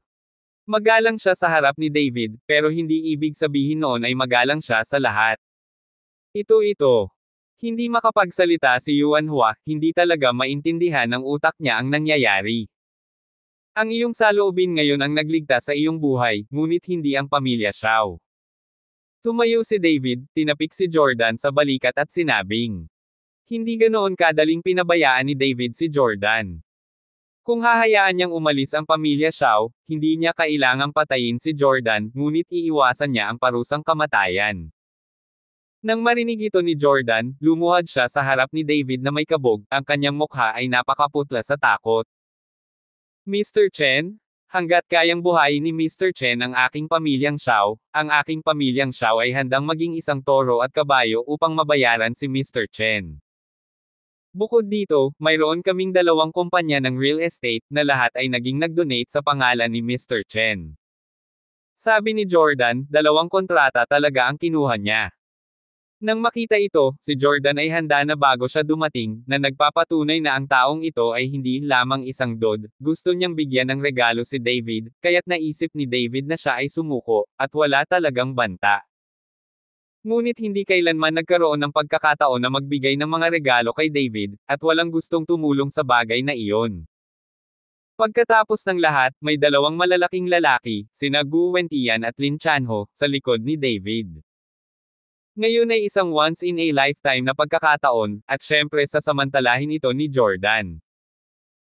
Magalang siya sa harap ni David, pero hindi ibig sabihin noon ay magalang siya sa lahat. Ito. Hindi makapagsalita si Yuan Hua, hindi talaga maintindihan ng utak niya ang nangyayari. Ang iyong saloobin ngayon ang nagligtas sa iyong buhay, ngunit hindi ang pamilya Xiao. Tumayo si David, tinapik si Jordan sa balikat at sinabing. Hindi ganoon kadaling pinabayaan ni David si Jordan. Kung hahayaan niyang umalis ang pamilya Xiao, hindi niya kailangang patayin si Jordan, ngunit iiwasan niya ang parusang kamatayan. Nang marinig ito ni Jordan, lumuhad siya sa harap ni David na may kabog, ang kanyang mukha ay napakaputla sa takot. Mr. Chen? Hanggat kayang buhayin ni Mr. Chen ang aking pamilyang Xiao, ang aking pamilyang Xiao ay handang maging isang toro at kabayo upang mabayaran si Mr. Chen. Bukod dito, mayroon kaming 2 kumpanya ng real estate, na lahat ay naging nag-donate sa pangalan ni Mr. Chen. Sabi ni Jordan, 2 kontrata talaga ang kinuha niya. Nang makita ito, si Jordan ay handa na bago siya dumating, na nagpapatunay na ang taong ito ay hindi lamang isang dod, gusto niyang bigyan ng regalo si David, kaya't naisip ni David na siya ay sumuko, at wala talagang banta. Ngunit hindi kailanman nagkaroon ng pagkakataon na magbigay ng mga regalo kay David, at walang gustong tumulong sa bagay na iyon. Pagkatapos ng lahat, may 2 malalaking lalaki, sina Gu Wentian at Lin Chanho, sa likod ni David. Ngayon ay isang once-in-a-lifetime na pagkakataon, at syempre sasamantalahin ito ni Jordan.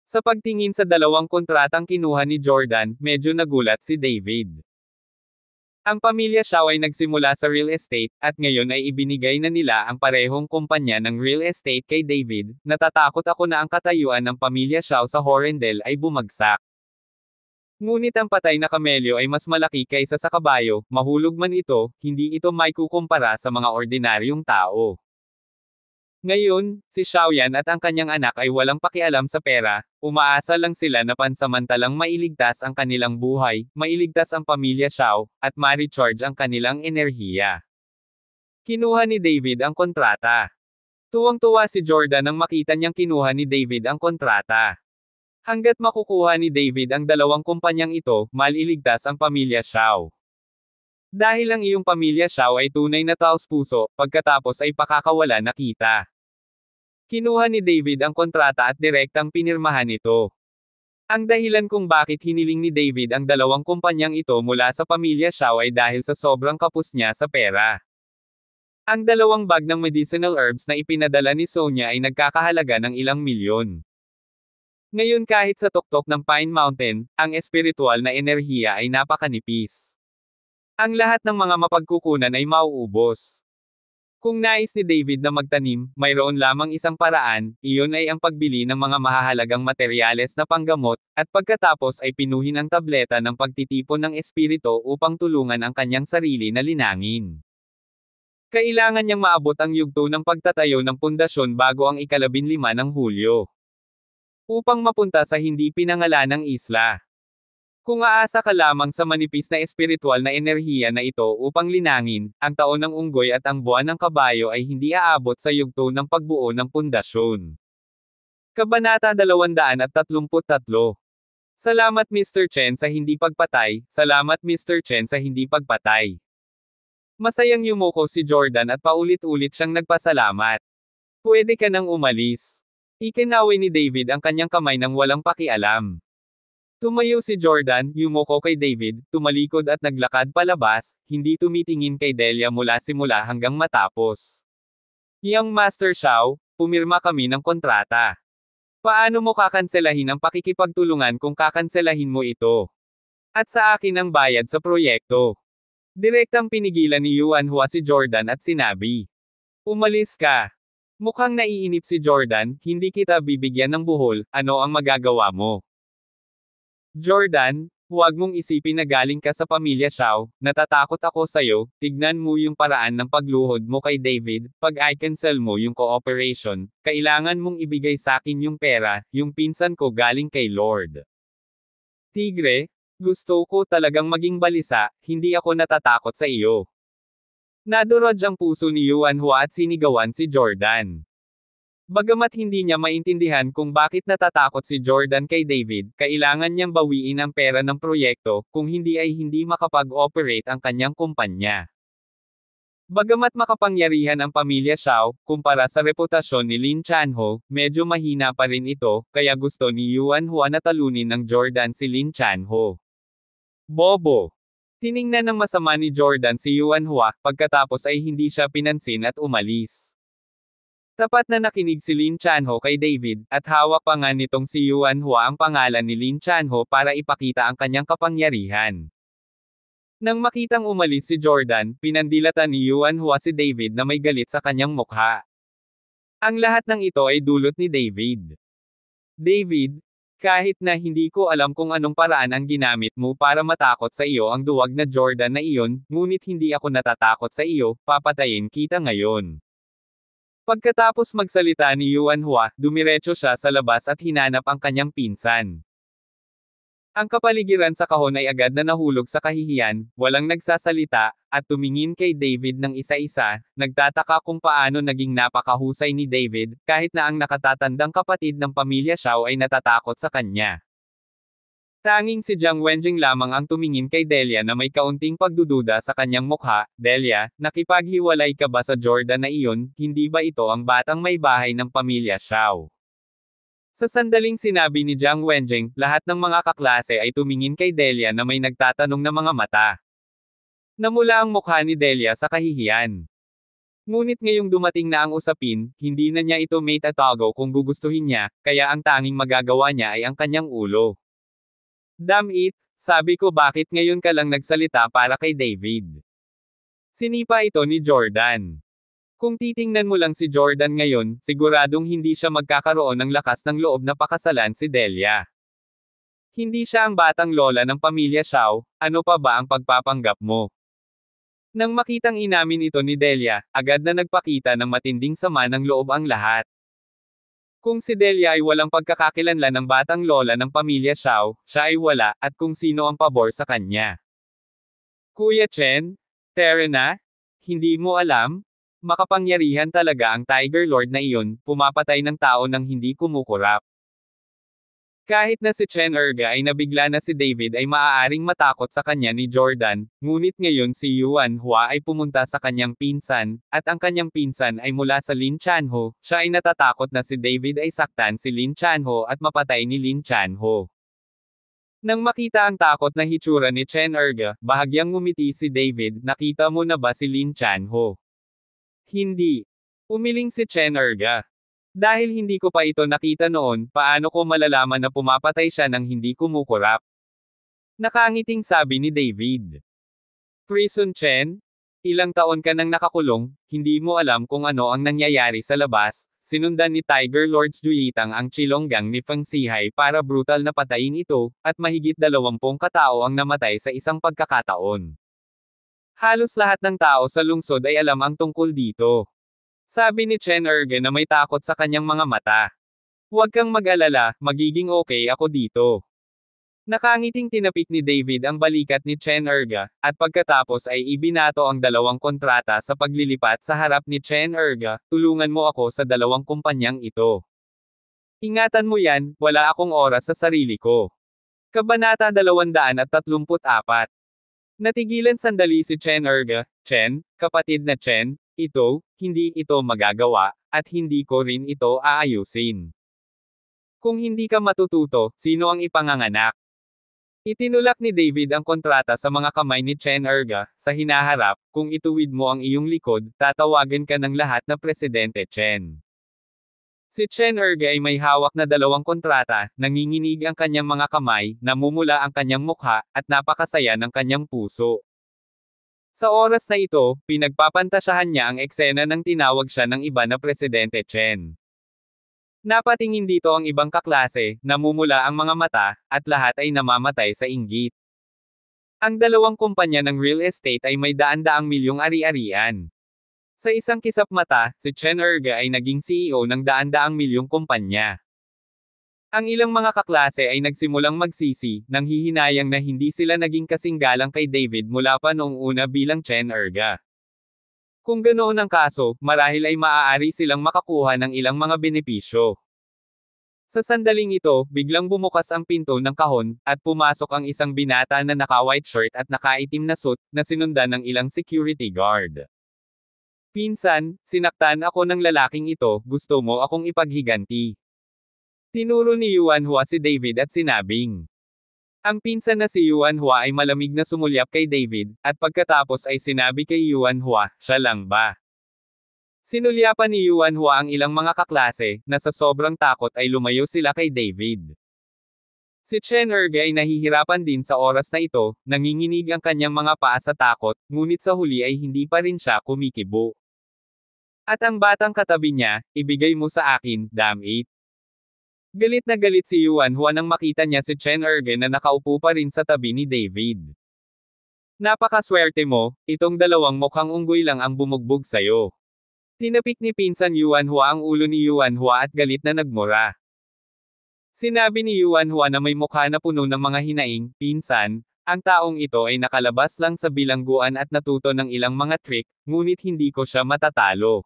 Sa pagtingin sa 2 kontratang kinuha ni Jordan, medyo nagulat si David. Ang pamilya Xiao ay nagsimula sa real estate, at ngayon ay ibinigay na nila ang parehong kumpanya ng real estate kay David. Natatakot ako na ang katayuan ng pamilya Xiao sa Horendel ay bumagsak. Ngunit ang patay na kamelyo ay mas malaki kaysa sa kabayo, mahulog man ito, hindi ito maikukumpara sa mga ordinaryong tao. Ngayon, si Xiaoyan at ang kanyang anak ay walang pakialam sa pera, umaasa lang sila na pansamantalang mailigtas ang kanilang buhay, mailigtas ang pamilya Xiao, at ma-recharge ang kanilang enerhiya. Kinuha ni David ang kontrata. Tuwang-tuwa si Jordan nang makita niyang kinuha ni David ang kontrata. Hanggat makukuha ni David ang 2 kumpanyang ito, maliligtas ang pamilya Xiao. Dahil ang iyong pamilya Xiao ay tunay na taos-puso, pagkatapos ay pakakawala na kita. Kinuha ni David ang kontrata at direktang pinirmahan ito. Ang dahilan kung bakit hiniling ni David ang dalawang kumpanyang ito mula sa pamilya Shao ay dahil sa sobrang kapos niya sa pera. Ang dalawang bag ng medicinal herbs na ipinadala ni Sonia ay nagkakahalaga ng ilang milyon. Ngayon kahit sa tuktok ng Pine Mountain, ang espiritual na enerhiya ay napakanipis. Ang lahat ng mga mapagkukunan ay mauubos. Kung nais ni David na magtanim, mayroon lamang isang paraan, iyon ay ang pagbili ng mga mahahalagang materyales na panggamot, at pagkatapos ay pinuhin ang tableta ng pagtitipon ng espiritu upang tulungan ang kanyang sarili na linangin. Kailangan niyang maabot ang yugto ng pagtatayo ng pundasyon bago ang 15 ng Hulyo. Upang mapunta sa hindi pinangalanang isla. Kung aasa ka lamang sa manipis na espiritual na enerhiya na ito upang linangin, ang taon ng unggoy at ang buwan ng kabayo ay hindi aabot sa yugto ng pagbuo ng pundasyon. Kabanata 233. Salamat Mr. Chen sa hindi pagpatay, salamat Mr. Chen sa hindi pagpatay. Masayang yumuko si Jordan at paulit-ulit siyang nagpasalamat. Pwede ka nang umalis. Ikinaway ni David ang kanyang kamay nang walang pakialam. Tumayo si Jordan, yumuko kay David, tumalikod at naglakad palabas, hindi tumitingin kay Delia mula simula hanggang matapos. Young Master Shao, pumirma kami ng kontrata. Paano mo kakanselahin ang pakikipagtulungan kung kakanselahin mo ito? At sa akin ang bayad sa proyekto. Direktang pinigilan ni Yuan Hua si Jordan at sinabi. Umalis ka. Mukhang naiinip si Jordan, hindi kita bibigyan ng buhol, ano ang magagawa mo? Jordan, huwag mong isipin na galing ka sa pamilya Shao, natatakot ako sa'yo, tignan mo yung paraan ng pagluhod mo kay David, pag i-cancel mo yung cooperation, kailangan mong ibigay sa'kin yung pera, yung pinsan ko galing kay Lord. Tigre, gusto ko talagang maging balisa, hindi ako natatakot sa iyo. Nadurog ang puso ni Yuan Hua at sinigawan si Jordan. Bagamat hindi niya maintindihan kung bakit natatakot si Jordan kay David, kailangan niyang bawiin ang pera ng proyekto, kung hindi ay hindi makapag-operate ang kanyang kumpanya. Bagamat makapangyarihan ang pamilya Shao, kumpara sa reputasyon ni Lin Chanho, medyo mahina pa rin ito, kaya gusto ni Yuan Hua na talunin ng Jordan si Lin Chanho. Bobo! Tiningnan ng masama ni Jordan si Yuan Hua, pagkatapos ay hindi siya pinansin at umalis. Tapat na nakinig si Lin Chanho kay David, at hawak pa nga nitong si Yuan Hua ang pangalan ni Lin Chanho para ipakita ang kanyang kapangyarihan. Nang makitang umalis si Jordan, pinandilatan ni Yuan Hua si David na may galit sa kanyang mukha. Ang lahat ng ito ay dulot ni David. David, kahit na hindi ko alam kung anong paraan ang ginamit mo para matakot sa iyo ang duwag na Jordan na iyon, ngunit hindi ako natatakot sa iyo, papatayin kita ngayon. Pagkatapos magsalita ni Yuan Hua, dumiretso siya sa labas at hinanap ang kanyang pinsan. Ang kapaligiran sa kahon ay agad na nahulog sa kahihiyan, walang nagsasalita, at tumingin kay David ng isa-isa, nagtataka kung paano naging napakahusay ni David, kahit na ang nakatatandang kapatid ng pamilya Shao ay natatakot sa kanya. Tanging si Jiang Wenjing lamang ang tumingin kay Delia na may kaunting pagdududa sa kanyang mukha. Delia, nakipaghiwalay ka ba sa Jordan na iyon, hindi ba ito ang batang may bahay ng pamilya Shao? Sa sandaling sinabi ni Jiang Wenjing, lahat ng mga kaklase ay tumingin kay Delia na may nagtatanong na mga mata. Namula ang mukha ni Delia sa kahihiyan. Ngunit ngayong dumating na ang usapin, hindi na niya ito maitatago kung gugustuhin niya, kaya ang tanging magagawa niya ay ang kanyang ulo. Damn it, sabi ko bakit ngayon ka lang nagsalita para kay David. Sinipa ito ni Jordan. Kung titingnan mo lang si Jordan ngayon, siguradong hindi siya magkakaroon ng lakas ng loob na pakasalan si Delia. Hindi siya ang batang lola ng pamilya Shao, ano pa ba ang pagpapanggap mo? Nang makitang inamin ito ni Delia, agad na nagpakita ng matinding sama ng loob ang lahat. Kung si Delia ay walang pagkakakilanlan ng batang lola ng pamilya Shao, siya ay wala, at kung sino ang pabor sa kanya. Kuya Chen? Terena? Hindi mo alam? Makapangyarihan talaga ang Tiger Lord na iyon, pumapatay ng tao nang hindi kumukurap. Kahit na si Chen Erga ay nabigla na si David ay maaaring matakot sa kanya ni Jordan, ngunit ngayon si Yuan Hua ay pumunta sa kanyang pinsan, at ang kanyang pinsan ay mula sa Lin Chanho, siya ay natatakot na si David ay saktan si Lin Chanho at mapatay ni Lin Chanho. Nang makita ang takot na hitsura ni Chen Erga, bahagyang ngumiti si David, nakita mo na ba si Lin Chanho? Hindi. Umiling si Chen Erga. Dahil hindi ko pa ito nakita noon, paano ko malalaman na pumapatay siya nang hindi kumukurap? Nakangiting sabi ni David. Prison Chen? Ilang taon ka nang nakakulong, hindi mo alam kung ano ang nangyayari sa labas. Sinundan ni Tiger Lords Juyitang ang Chilonggang ni Feng Sihai para brutal na patayin ito, at mahigit 20 katao ang namatay sa isang pagkakataon. Halos lahat ng tao sa lungsod ay alam ang tungkol dito. Sabi ni Chen Erge na may takot sa kanyang mga mata. Huwag kang mag-alala, magiging okay ako dito. Nakangiting tinapik ni David ang balikat ni Chen Erga, at pagkatapos ay ibinato ang 2 kontrata sa paglilipat sa harap ni Chen Erga, tulungan mo ako sa 2 kumpanyang ito. Ingatan mo yan, wala akong oras sa sarili ko. Kabanata 234. Natigilan sandali si Chen Erga. Chen, kapatid na Chen, hindi ito magagawa, at hindi ko rin ito aayusin. Kung hindi ka matututo, sino ang ipanganganak? Itinulak ni David ang kontrata sa mga kamay ni Chen Erga, sa hinaharap, kung ituwid mo ang iyong likod, tatawagan ka ng lahat na Presidente Chen. Si Chen Erga ay may hawak na 2 kontrata, nanginginig ang kanyang mga kamay, namumula ang kanyang mukha, at napakasaya ng kanyang puso. Sa oras na ito, pinagpapantasyahan niya ang eksena ng tinawag siya ng iba na Presidente Chen. Napatingin dito ang ibang kaklase, namumula ang mga mata, at lahat ay namamatay sa inggit. Ang 2 kumpanya ng real estate ay may daan-daang milyong ari-arian. Sa isang kisap mata, si Chen Erga ay naging CEO ng daan-daang milyong kumpanya. Ang ilang mga kaklase ay nagsimulang magsisi, nang hihinayang na hindi sila naging kasing galang kay David mula pa noong una bilang Chen Erga. Kung ganoon ang kaso, marahil ay maaari silang makakuha ng ilang mga benepisyo. Sa sandaling ito, biglang bumukas ang pinto ng kahon, at pumasok ang isang binata na naka-white shirt at nakaitim na suit, na sinundan ng ilang security guard. Pinsan, sinaktan ako ng lalaking ito, gusto mo akong ipaghiganti? Tinuro ni Yuan Hua si David at sinabing. Ang pinsan na si Yuan Hua ay malamig na sumulyap kay David, at pagkatapos ay sinabi kay Yuan Hua, siya lang ba? Sinulyapan ni Yuan Hua ang ilang mga kaklase, na sa sobrang takot ay lumayo sila kay David. Si Chen Erga ay nahihirapan din sa oras na ito, nanginginig ang kanyang mga paa sa takot, ngunit sa huli ay hindi pa rin siya kumikibo. At ang batang katabi niya, ibigay mo sa akin, damn it. Galit na galit si Yuan Hua nang makita niya si Chen Erge na nakaupo pa rin sa tabi ni David. Napakaswerte mo, itong 2 mukhang unggoy lang ang bumugbog sayo. Tinapik ni pinsan Yuan Hua ang ulo ni Yuan Hua at galit na nagmura. Sinabi ni Yuan Hua na may mukha na puno ng mga hinaing, pinsan, ang taong ito ay nakalabas lang sa bilangguan at natuto ng ilang mga trick, ngunit hindi ko siya matatalo.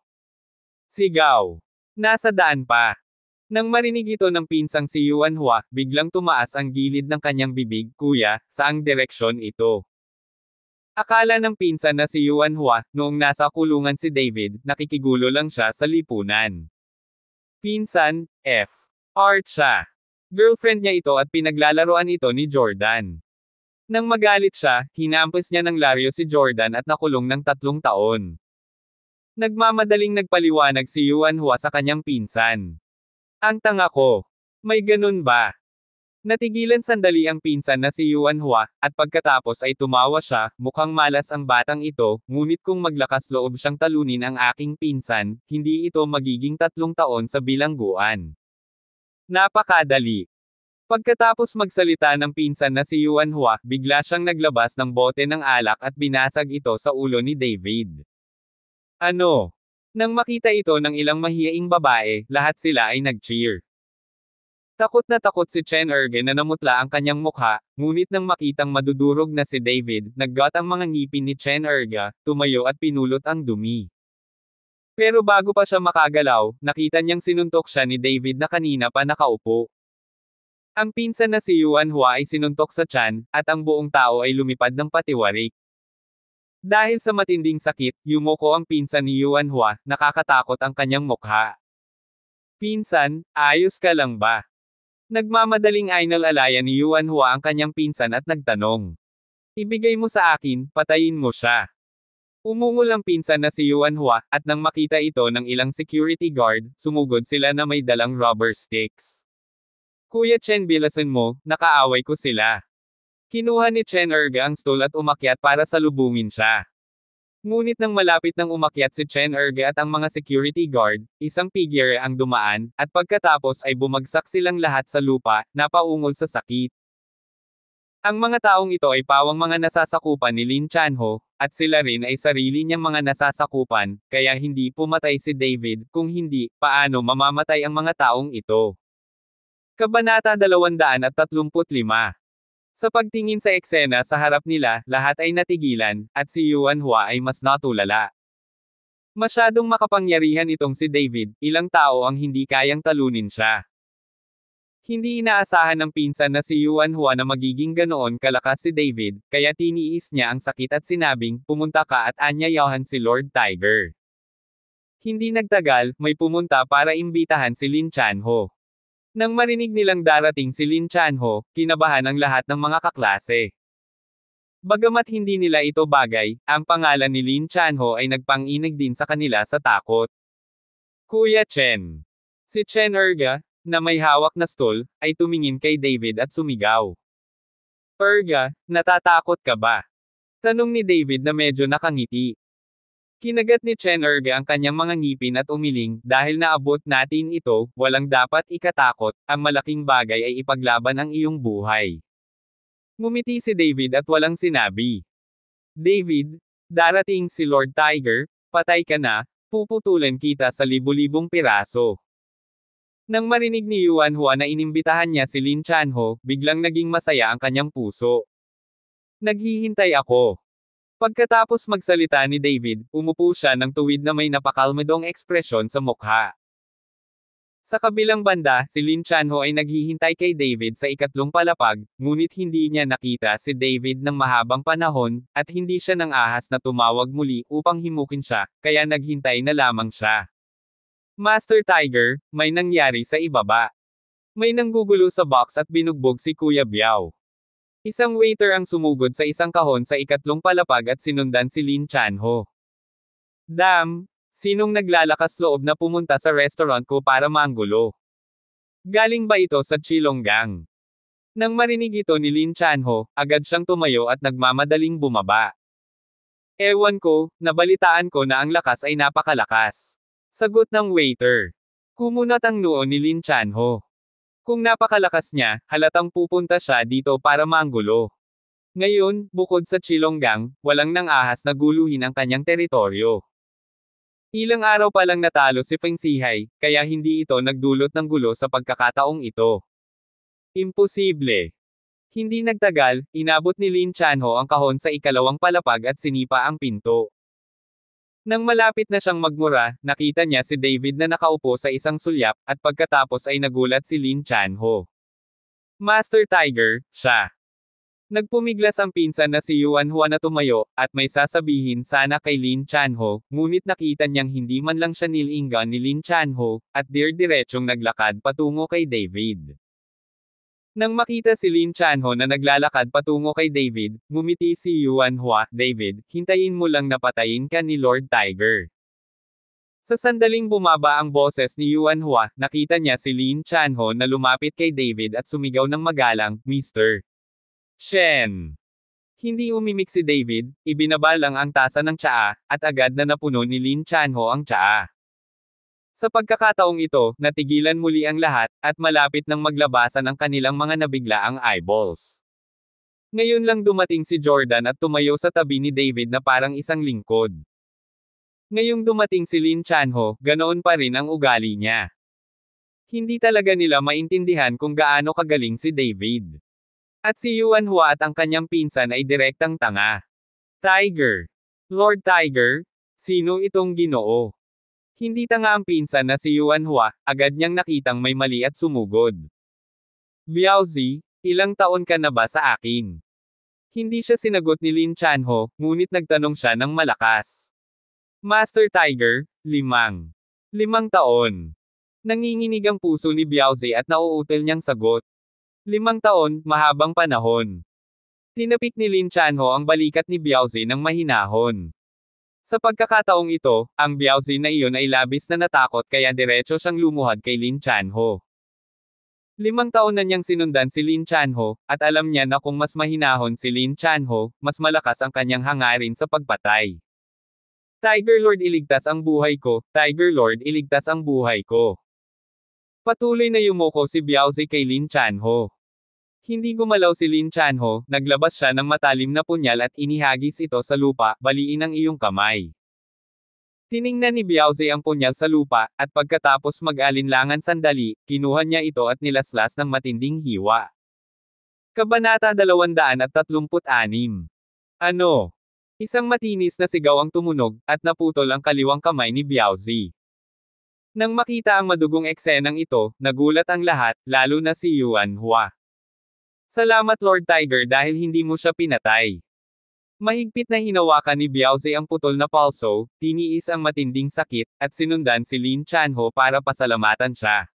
Sigaw. Nasa daan pa. Nang marinig ito ng pinsang si Yuan Hua, biglang tumaas ang gilid ng kanyang bibig, kuya, saang direksyon ito? Akala ng pinsan na si Yuan Hua, noong nasa kulungan si David, nakikigulo lang siya sa lipunan. Pinsan, Art siya. Girlfriend niya ito at pinaglalaroan ito ni Jordan. Nang magalit siya, hinampas niya ng laryo si Jordan at nakulong ng 3 taon. Nagmamadaling nagpaliwanag si Yuan Hua sa kanyang pinsan. Ang tanga ko. May ganun ba? Natigilan sandali ang pinsan na si Yuan Hua, at pagkatapos ay tumawa siya, mukhang malas ang batang ito, ngunit kung maglakas loob siyang talunin ang aking pinsan, hindi ito magiging 3 taon sa bilangguan. Napakadali. Pagkatapos magsalita ng pinsan na si Yuan Hua, bigla siyang naglabas ng bote ng alak at binasag ito sa ulo ni David. Ano? Nang makita ito ng ilang mahiyaing babae, lahat sila ay nag-cheer. Takot na takot si Chen Erge na namutla ang kanyang mukha, ngunit nang makitang madudurog na si David, naggat ang mga ngipin ni Chen Erge, tumayo at pinulot ang dumi. Pero bago pa siya makagalaw, nakita niyang sinuntok siya ni David na kanina pa nakaupo. Ang pinsan na si Yuan Hua ay sinuntok sa tiyan, at ang buong tao ay lumipad ng patiwarik. Dahil sa matinding sakit, yumuko ang pinsan ni Yuan Hua, nakakatakot ang kanyang mukha. Pinsan, ayos ka lang ba? Nagmamadaling inalalayan ni Yuan Hua ang kanyang pinsan at nagtanong. Ibigay mo sa akin, patayin mo siya. Umungol ang pinsan na si Yuan Hua, at nang makita ito ng ilang security guard, sumugod sila na may dalang rubber sticks. Kuya Chen, bilasan mo, nakaaway ko sila. Kinuha ni Chen Erga ang stool at umakyat para salubungin siya. Ngunit nang malapit nang umakyat si Chen Erga at ang mga security guard, isang figure ang dumaan, at pagkatapos ay bumagsak silang lahat sa lupa, napaungol sa sakit. Ang mga taong ito ay pawang mga nasasakupan ni Lin Chanho, at sila rin ay sarili niyang mga nasasakupan, kaya hindi pumatay si David, kung hindi, paano mamamatay ang mga taong ito. Kabanata 235. Sa pagtingin sa eksena sa harap nila, lahat ay natigilan, at si Yuan Hua ay mas natulala. Masyadong makapangyarihan itong si David, ilang tao ang hindi kayang talunin siya. Hindi inaasahan ng pinsan na si Yuan Hua na magiging ganoon kalakas si David, kaya tiniis niya ang sakit at sinabing, pumunta ka at anyayahan si Lord Tiger. Hindi nagtagal, may pumunta para imbitahan si Lin Chanho. Nang marinig nilang darating si Lin Chanho, kinabahan ang lahat ng mga kaklase. Bagamat hindi nila ito bagay, ang pangalan ni Lin Chanho ay nagpang-inig din sa kanila sa takot. Kuya Chen. Si Chen Erga, na may hawak na stool, ay tumingin kay David at sumigaw. Erga, natatakot ka ba? Tanong ni David na medyo nakangiti. Kinagat ni Chen Erga ang kanyang mga ngipin at umiling, dahil naabot natin ito, walang dapat ikatakot, ang malaking bagay ay ipaglaban ang iyong buhay. Ngumiti si David at walang sinabi. David, darating si Lord Tiger, patay ka na, puputulan kita sa libu-libong piraso. Nang marinig ni Yuan Hua na inimbitahan niya si Lin Chanho, biglang naging masaya ang kanyang puso. Naghihintay ako. Pagkatapos magsalita ni David, umupo siya ng tuwid na may napakalmadong ekspresyon sa mukha. Sa kabilang banda, si Lin Chanho ay naghihintay kay David sa ikatlong palapag, ngunit hindi niya nakita si David ng mahabang panahon, at hindi siya nang ahas na tumawag muli upang himukin siya, kaya naghintay na lamang siya. Master Tiger, may nangyari sa ibaba. May nanggugulo sa box at binugbog si Kuya Biao. Isang waiter ang sumugod sa isang kahon sa ikatlong palapag at sinundan si Lin Chanho. Dam, sinong naglalakas loob na pumunta sa restaurant ko para manggulo? Galing ba ito sa Chilonggang? Nang marinig ito ni Lin Chanho, agad siyang tumayo at nagmamadaling bumaba. Ewan ko, nabalitaan ko na ang lakas ay napakalakas. Sagot ng waiter. Kumunat ang noo ni Lin Chanho. Kung napakalakas niya, halatang pupunta siya dito para manggulo. Ngayon, bukod sa Chilonggang, walang nang ahas na guluhin ang kanyang teritoryo. Ilang araw pa lang natalo si Feng Zihai, kaya hindi ito nagdulot ng gulo sa pagkakataong ito. Imposible. Hindi nagtagal, inabot ni Lin Chanho ang kahon sa ikalawang palapag at sinipa ang pinto. Nang malapit na siyang magmura, nakita niya si David na nakaupo sa isang sulyap, at pagkatapos ay nagulat si Lin Chanho. Master Tiger, siya. Nagpumiglas ang pinsan na si Yuan Hua na tumayo, at may sasabihin sana kay Lin Chanho, ngunit nakita niyang hindi man lang siya nilinggan ni Lin Chanho, at dir-diretsong naglakad patungo kay David. Nang makita si Lin Chanho na naglalakad patungo kay David, ngumiti si Yuan Hua, David, hintayin mo lang na patayin ka ni Lord Tiger. Sa sandaling bumaba ang boses ni Yuan Hua, nakita niya si Lin Chanho na lumapit kay David at sumigaw ng magalang, Mr. Shen. Hindi umimik si David, ibinaba lang ang tasa ng tsaa, at agad na napuno ni Lin Chanho ang tsaa. Sa pagkakataong ito, natigilan muli ang lahat, at malapit nang maglabasan ang kanilang mga nabiglaang eyeballs. Ngayon lang dumating si Jordan at tumayo sa tabi ni David na parang isang lingkod. Ngayong dumating si Lin Chanho, ganoon pa rin ang ugali niya. Hindi talaga nila maintindihan kung gaano kagaling si David. At si Yuan Hua at ang kanyang pinsan ay direktang tanga. Tiger. Lord Tiger? Sino itong Ginoo? Hindi tanga ang pinsan na si Yuan Hua, agad niyang nakitang may mali at sumugod. Biaozi, ilang taon ka na ba sa akin? Hindi siya sinagot ni Lin Chanho, ngunit nagtanong siya ng malakas. Master Tiger, 5 taon. Nanginginig ang puso ni Biaozi at nauutal niyang sagot. 5 taon, mahabang panahon. Tinapik ni Lin Chanho ang balikat ni Biaozi ng mahinahon. Sa pagkakataong ito, ang Biaozi na iyon ay labis na natakot kaya diretso siyang lumuhad kay Lin Chanho. 5 taon na niyang sinundan si Lin Chanho, at alam niya na kung mas mahinahon si Lin Chanho, mas malakas ang kanyang hangarin sa pagpatay. Tiger Lord, iligtas ang buhay ko, Tiger Lord, iligtas ang buhay ko. Patuloy na yumuko si Biaozi kay Lin Chanho. Hindi gumalaw si Lin Chanho, naglabas siya ng matalim na punyal at inihagis ito sa lupa, baliin ang iyong kamay. Tiningnan ni Biaozi ang punyal sa lupa, at pagkatapos mag-alinlangan sandali, kinuha niya ito at nilaslas ng matinding hiwa. Kabanata 236. Ano? Isang matinis na sigaw ang tumunog, at naputol ang kaliwang kamay ni Biaozi. Nang makita ang madugong eksenang ito, nagulat ang lahat, lalo na si Yuan Hua. Salamat Lord Tiger dahil hindi mo siya pinatay. Mahigpit na hinawakan ni Biaozi ang putol na palso, tiniis ang matinding sakit, at sinundan si Lin Chanho para pasalamatan siya.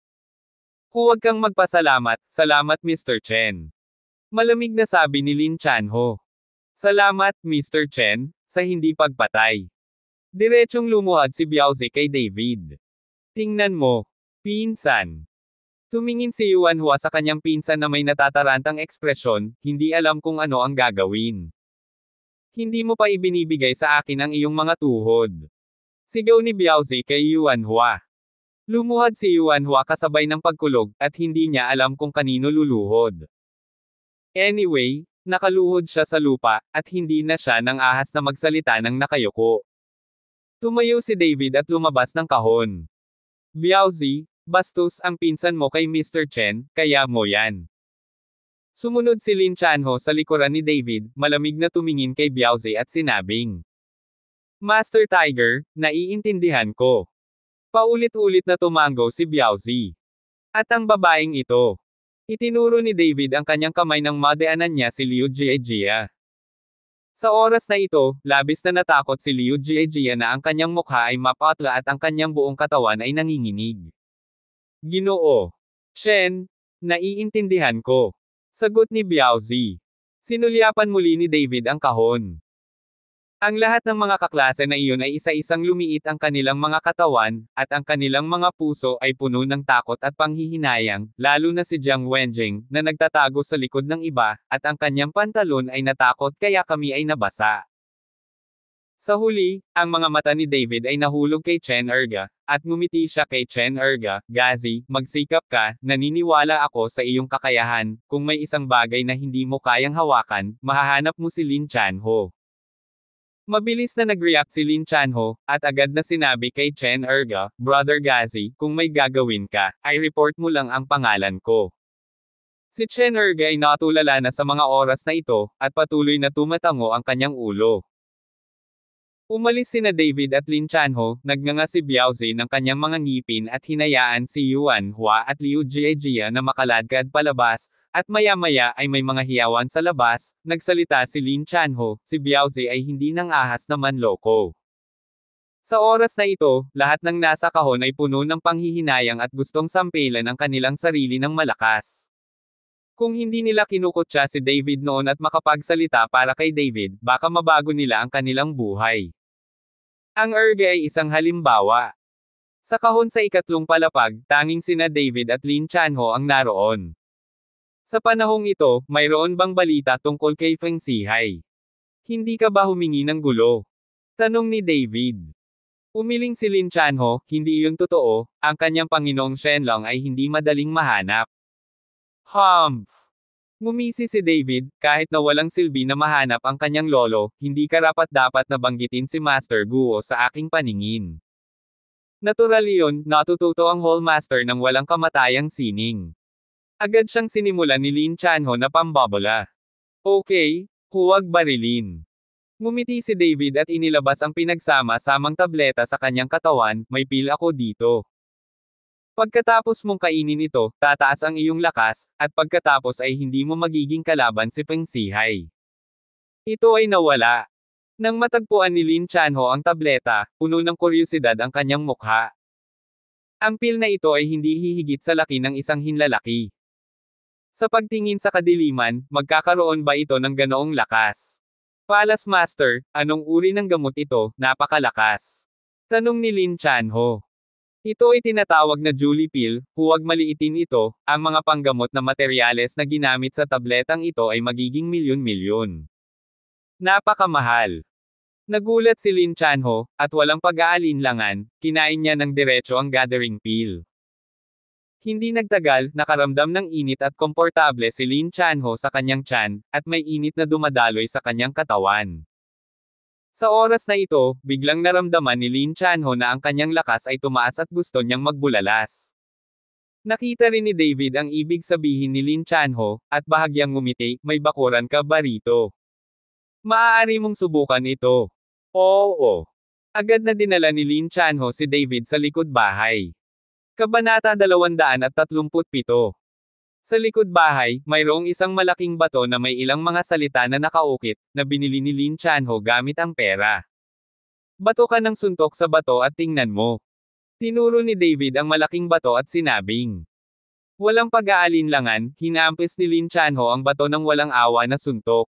Huwag kang magpasalamat, salamat Mr. Chen. Malamig na sabi ni Lin Chanho. Salamat, Mr. Chen, sa hindi pagpatay. Diretsong lumuhad si Biaozi kay David. Tingnan mo, pinsan. Tumingin si Yuan Hua sa kanyang pinsan na may natatarantang ekspresyon, hindi alam kung ano ang gagawin. Hindi mo pa ibinibigay sa akin ang iyong mga tuhod. Sigaw ni Biaozi kay Yuan Hua. Lumuhad si Yuan Hua kasabay ng pagkulog, at hindi niya alam kung kanino luluhod. Anyway, nakaluhod siya sa lupa, at hindi na siya nang ahas na magsalita ng nakayuko. Tumayo si David at lumabas ng kahon. Biaozi, bastos ang pinsan mo kay Mr. Chen, kaya mo yan. Sumunod si Lin Chanho sa likuran ni David, malamig na tumingin kay Biaozi at sinabing. Master Tiger, naiintindihan ko. Paulit-ulit na tumango si Biaozi. At ang babaeng ito. Itinuro ni David ang kanyang kamay ng madaanan niya si Liu Jiejia. Sa oras na ito, labis na natakot si Liu Jiejia na ang kanyang mukha ay mapatla at ang kanyang buong katawan ay nanginginig. Ginoo. Chen, naiintindihan ko. Sagot ni Biaozi. Sinulyapan muli ni David ang kahon. Ang lahat ng mga kaklase na iyon ay isa-isang lumiit ang kanilang mga katawan, at ang kanilang mga puso ay puno ng takot at panghihinayang, lalo na si Jiang Wenjing, na nagtatago sa likod ng iba, at ang kanyang pantalon ay natakot kaya kami ay nabasa. Sa huli, ang mga mata ni David ay nahulog kay Chen Erga, at ngumiti siya kay Chen Erga, Gazi, magsikap ka, naniniwala ako sa iyong kakayahan, kung may isang bagay na hindi mo kayang hawakan, mahahanap mo si Lin Chanho. Mabilis na nag-react si Lin Chanho, at agad na sinabi kay Chen Erga, Brother Gazi, kung may gagawin ka, ay report mo lang ang pangalan ko. Si Chen Erga ay natulala na sa mga oras na ito, at patuloy na tumatango ang kanyang ulo. Umalis sina David at Lin Chanho, nagnganga si Biaozi ng kanyang mga ngipin at hinayaan si Yuan Hua at Liu Jiejia na makaladkad palabas, at maya-maya ay may mga hiyawan sa labas, nagsalita si Lin Chanho, si Biaozi ay hindi nang ahas na manloko. Sa oras na ito, lahat ng nasa kahon ay puno ng panghihinayang at gustong sampilan ang kanilang sarili ng malakas. Kung hindi nila kinukutya si David noon at makapagsalita para kay David, baka mabago nila ang kanilang buhay. Ang Erga ay isang halimbawa. Sa kahon sa ikatlong palapag, tanging sina David at Lin Chanho ang naroon. Sa panahong ito, mayroon bang balita tungkol kay Feng Zihai? Hindi ka ba humingi ng gulo? Tanong ni David. Umiling si Lin Chanho, hindi iyon totoo, ang kanyang Panginoong Shenlong ay hindi madaling mahanap. Humph! Ngumisi si David, kahit na walang silbi na mahanap ang kanyang lolo, hindi karapat-dapat na banggitin si Master Guo sa aking paningin. Natural iyon, natututo ang Hallmaster ng walang kamatayang sining. Agad siyang sinimulan ni Lin Chanho na pambabola. Okay, huwag barilin. Ngumiti si David at inilabas ang pinagsama-samang tableta sa kanyang katawan, may pil ako dito. Pagkatapos mong kainin ito, tataas ang iyong lakas, at pagkatapos ay hindi mo magiging kalaban si Feng Zihai. Ito ay nawala. Nang matagpuan ni Lin Chanho ang tableta, puno ng kuryosidad ang kanyang mukha. Ang pil na ito ay hindi hihigit sa laki ng isang hinlalaki. Sa pagtingin sa kadiliman, magkakaroon ba ito ng ganoong lakas? Palace Master, anong uri ng gamot ito, napakalakas? Tanong ni Lin Chanho. Ito ay tinatawag na Julie pill, huwag maliitin ito, ang mga panggamot na materyales na ginamit sa tabletang ito ay magiging milyon-milyon. Napakamahal. Nagulat si Lin Chanho, at walang pag-aalinlangan, kinain niya ng diretso ang gathering pill. Hindi nagtagal, nakaramdam ng init at komportable si Lin Chanho sa kanyang tiyan, at may init na dumadaloy sa kanyang katawan. Sa oras na ito, biglang naramdaman ni Lin Chanho na ang kanyang lakas ay tumaas at gusto niyang magbulalas. Nakita rin ni David ang ibig sabihin ni Lin Chanho, at bahagyang ngumiti, may bakuran ka ba rito? Maaari mong subukan ito. Oo. Agad na dinala ni Lin Chanho si David sa likod bahay. Kabanata 237. Sa likod bahay, mayroong isang malaking bato na may ilang mga salita na nakaukit, na binili ni Lin Chanho gamit ang pera. Bato ka ng suntok sa bato at tingnan mo. Tinuro ni David ang malaking bato at sinabing. Walang pag-aalinlangan, hinampis ni Lin Chanho ang bato ng walang awa na suntok.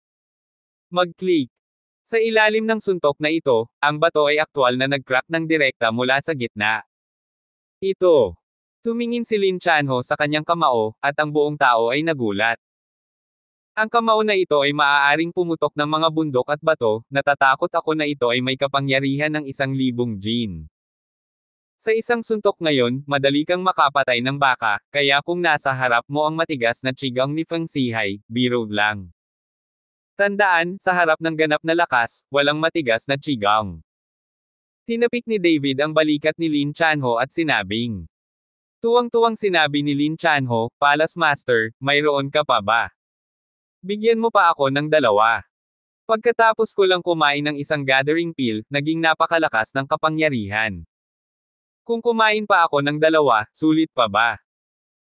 Mag-click. Sa ilalim ng suntok na ito, ang bato ay aktwal na nag-crack ng direkta mula sa gitna. Ito. Tumingin si Lin Chanho sa kanyang kamao, at ang buong tao ay nagulat. Ang kamao na ito ay maaaring pumutok ng mga bundok at bato, natatakot ako na ito ay may kapangyarihan ng 1,000 jin. Sa isang suntok ngayon, madali kang makapatay ng baka, kaya kung nasa harap mo ang matigas na qigang ni Feng Zihai, biro lang. Tandaan, sa harap ng ganap na lakas, walang matigas na qigang. Tinapik ni David ang balikat ni Lin Chanho at sinabing. Tuwang-tuwang sinabi ni Lin Chanho, Palace Master, mayroon ka pa ba? Bigyan mo pa ako ng 2. Pagkatapos ko lang kumain ng isang gathering pill, naging napakalakas ng kapangyarihan. Kung kumain pa ako ng 2, sulit pa ba?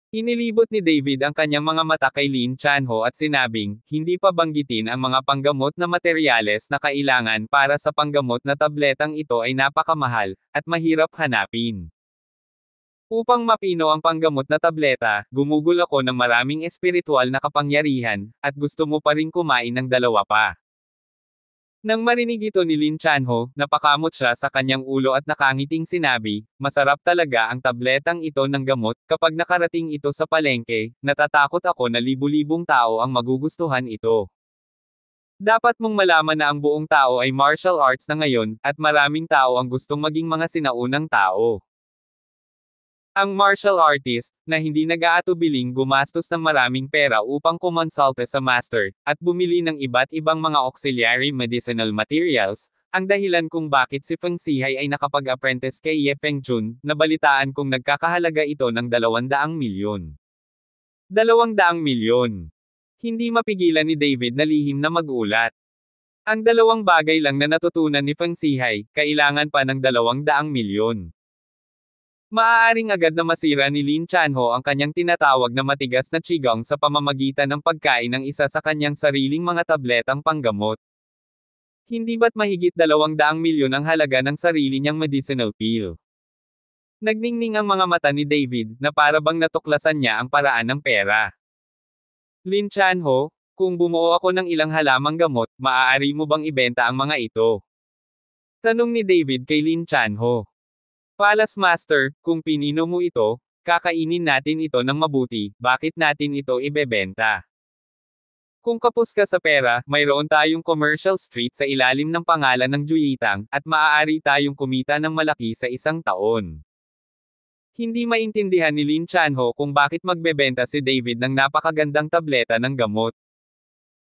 Inilibot ni David ang kanyang mga mata kay Lin Chanho at sinabing, hindi pa banggitin ang mga panggamot na materyales na kailangan para sa panggamot na tabletang ito ay napakamahal, at mahirap hanapin. Upang mapino ang panggamot na tableta, gumugol ako ng maraming espiritual na kapangyarihan, at gusto mo pa rin kumain ng 2 pa. Nang marinig ito ni Lin Chanho, napakamot siya sa kanyang ulo at nakangiting sinabi, masarap talaga ang tabletang ito ng gamot, kapag nakarating ito sa palengke, natatakot ako na libu-libong tao ang magugustuhan ito. Dapat mong malaman na ang buong tao ay martial arts na ngayon, at maraming tao ang gustong maging mga sinaunang tao. Ang martial artist, na hindi nag-aatubiling gumastos ng maraming pera upang kumonsulta sa master, at bumili ng iba't ibang mga auxiliary medicinal materials, ang dahilan kung bakit si Feng Zihai ay nakapag-apprentice kay Ye Fengchun, nabalitaan kung nagkakahalaga ito ng 200 milyon. 200 milyon. Hindi mapigilan ni David na lihim na magulat. Ang 2 bagay lang na natutunan ni Feng Zihai, kailangan pa ng 200 milyon. Maaaring agad na masira ni Lin Chanho ang kanyang tinatawag na matigas na qigang sa pamamagitan ng pagkain ng isa sa kanyang sariling mga tabletang panggamot. Hindi ba't mahigit 200 milyon ang halaga ng sarili niyang medicinal pill? Nagningning ang mga mata ni David, na para bang natuklasan niya ang paraan ng pera. Lin Chanho, kung bumuo ako ng ilang halamang gamot, maaari mo bang ibenta ang mga ito? Tanong ni David kay Lin Chanho. Palace Master, kung pinino mo ito, kakainin natin ito ng mabuti, bakit natin ito ibebenta? Kung kapos ka sa pera, mayroon tayong commercial street sa ilalim ng pangalan ng Juyitang, at maaari tayong kumita ng malaki sa isang taon. Hindi maintindihan ni Lin Chanho kung bakit magbebenta si David ng napakagandang tableta ng gamot.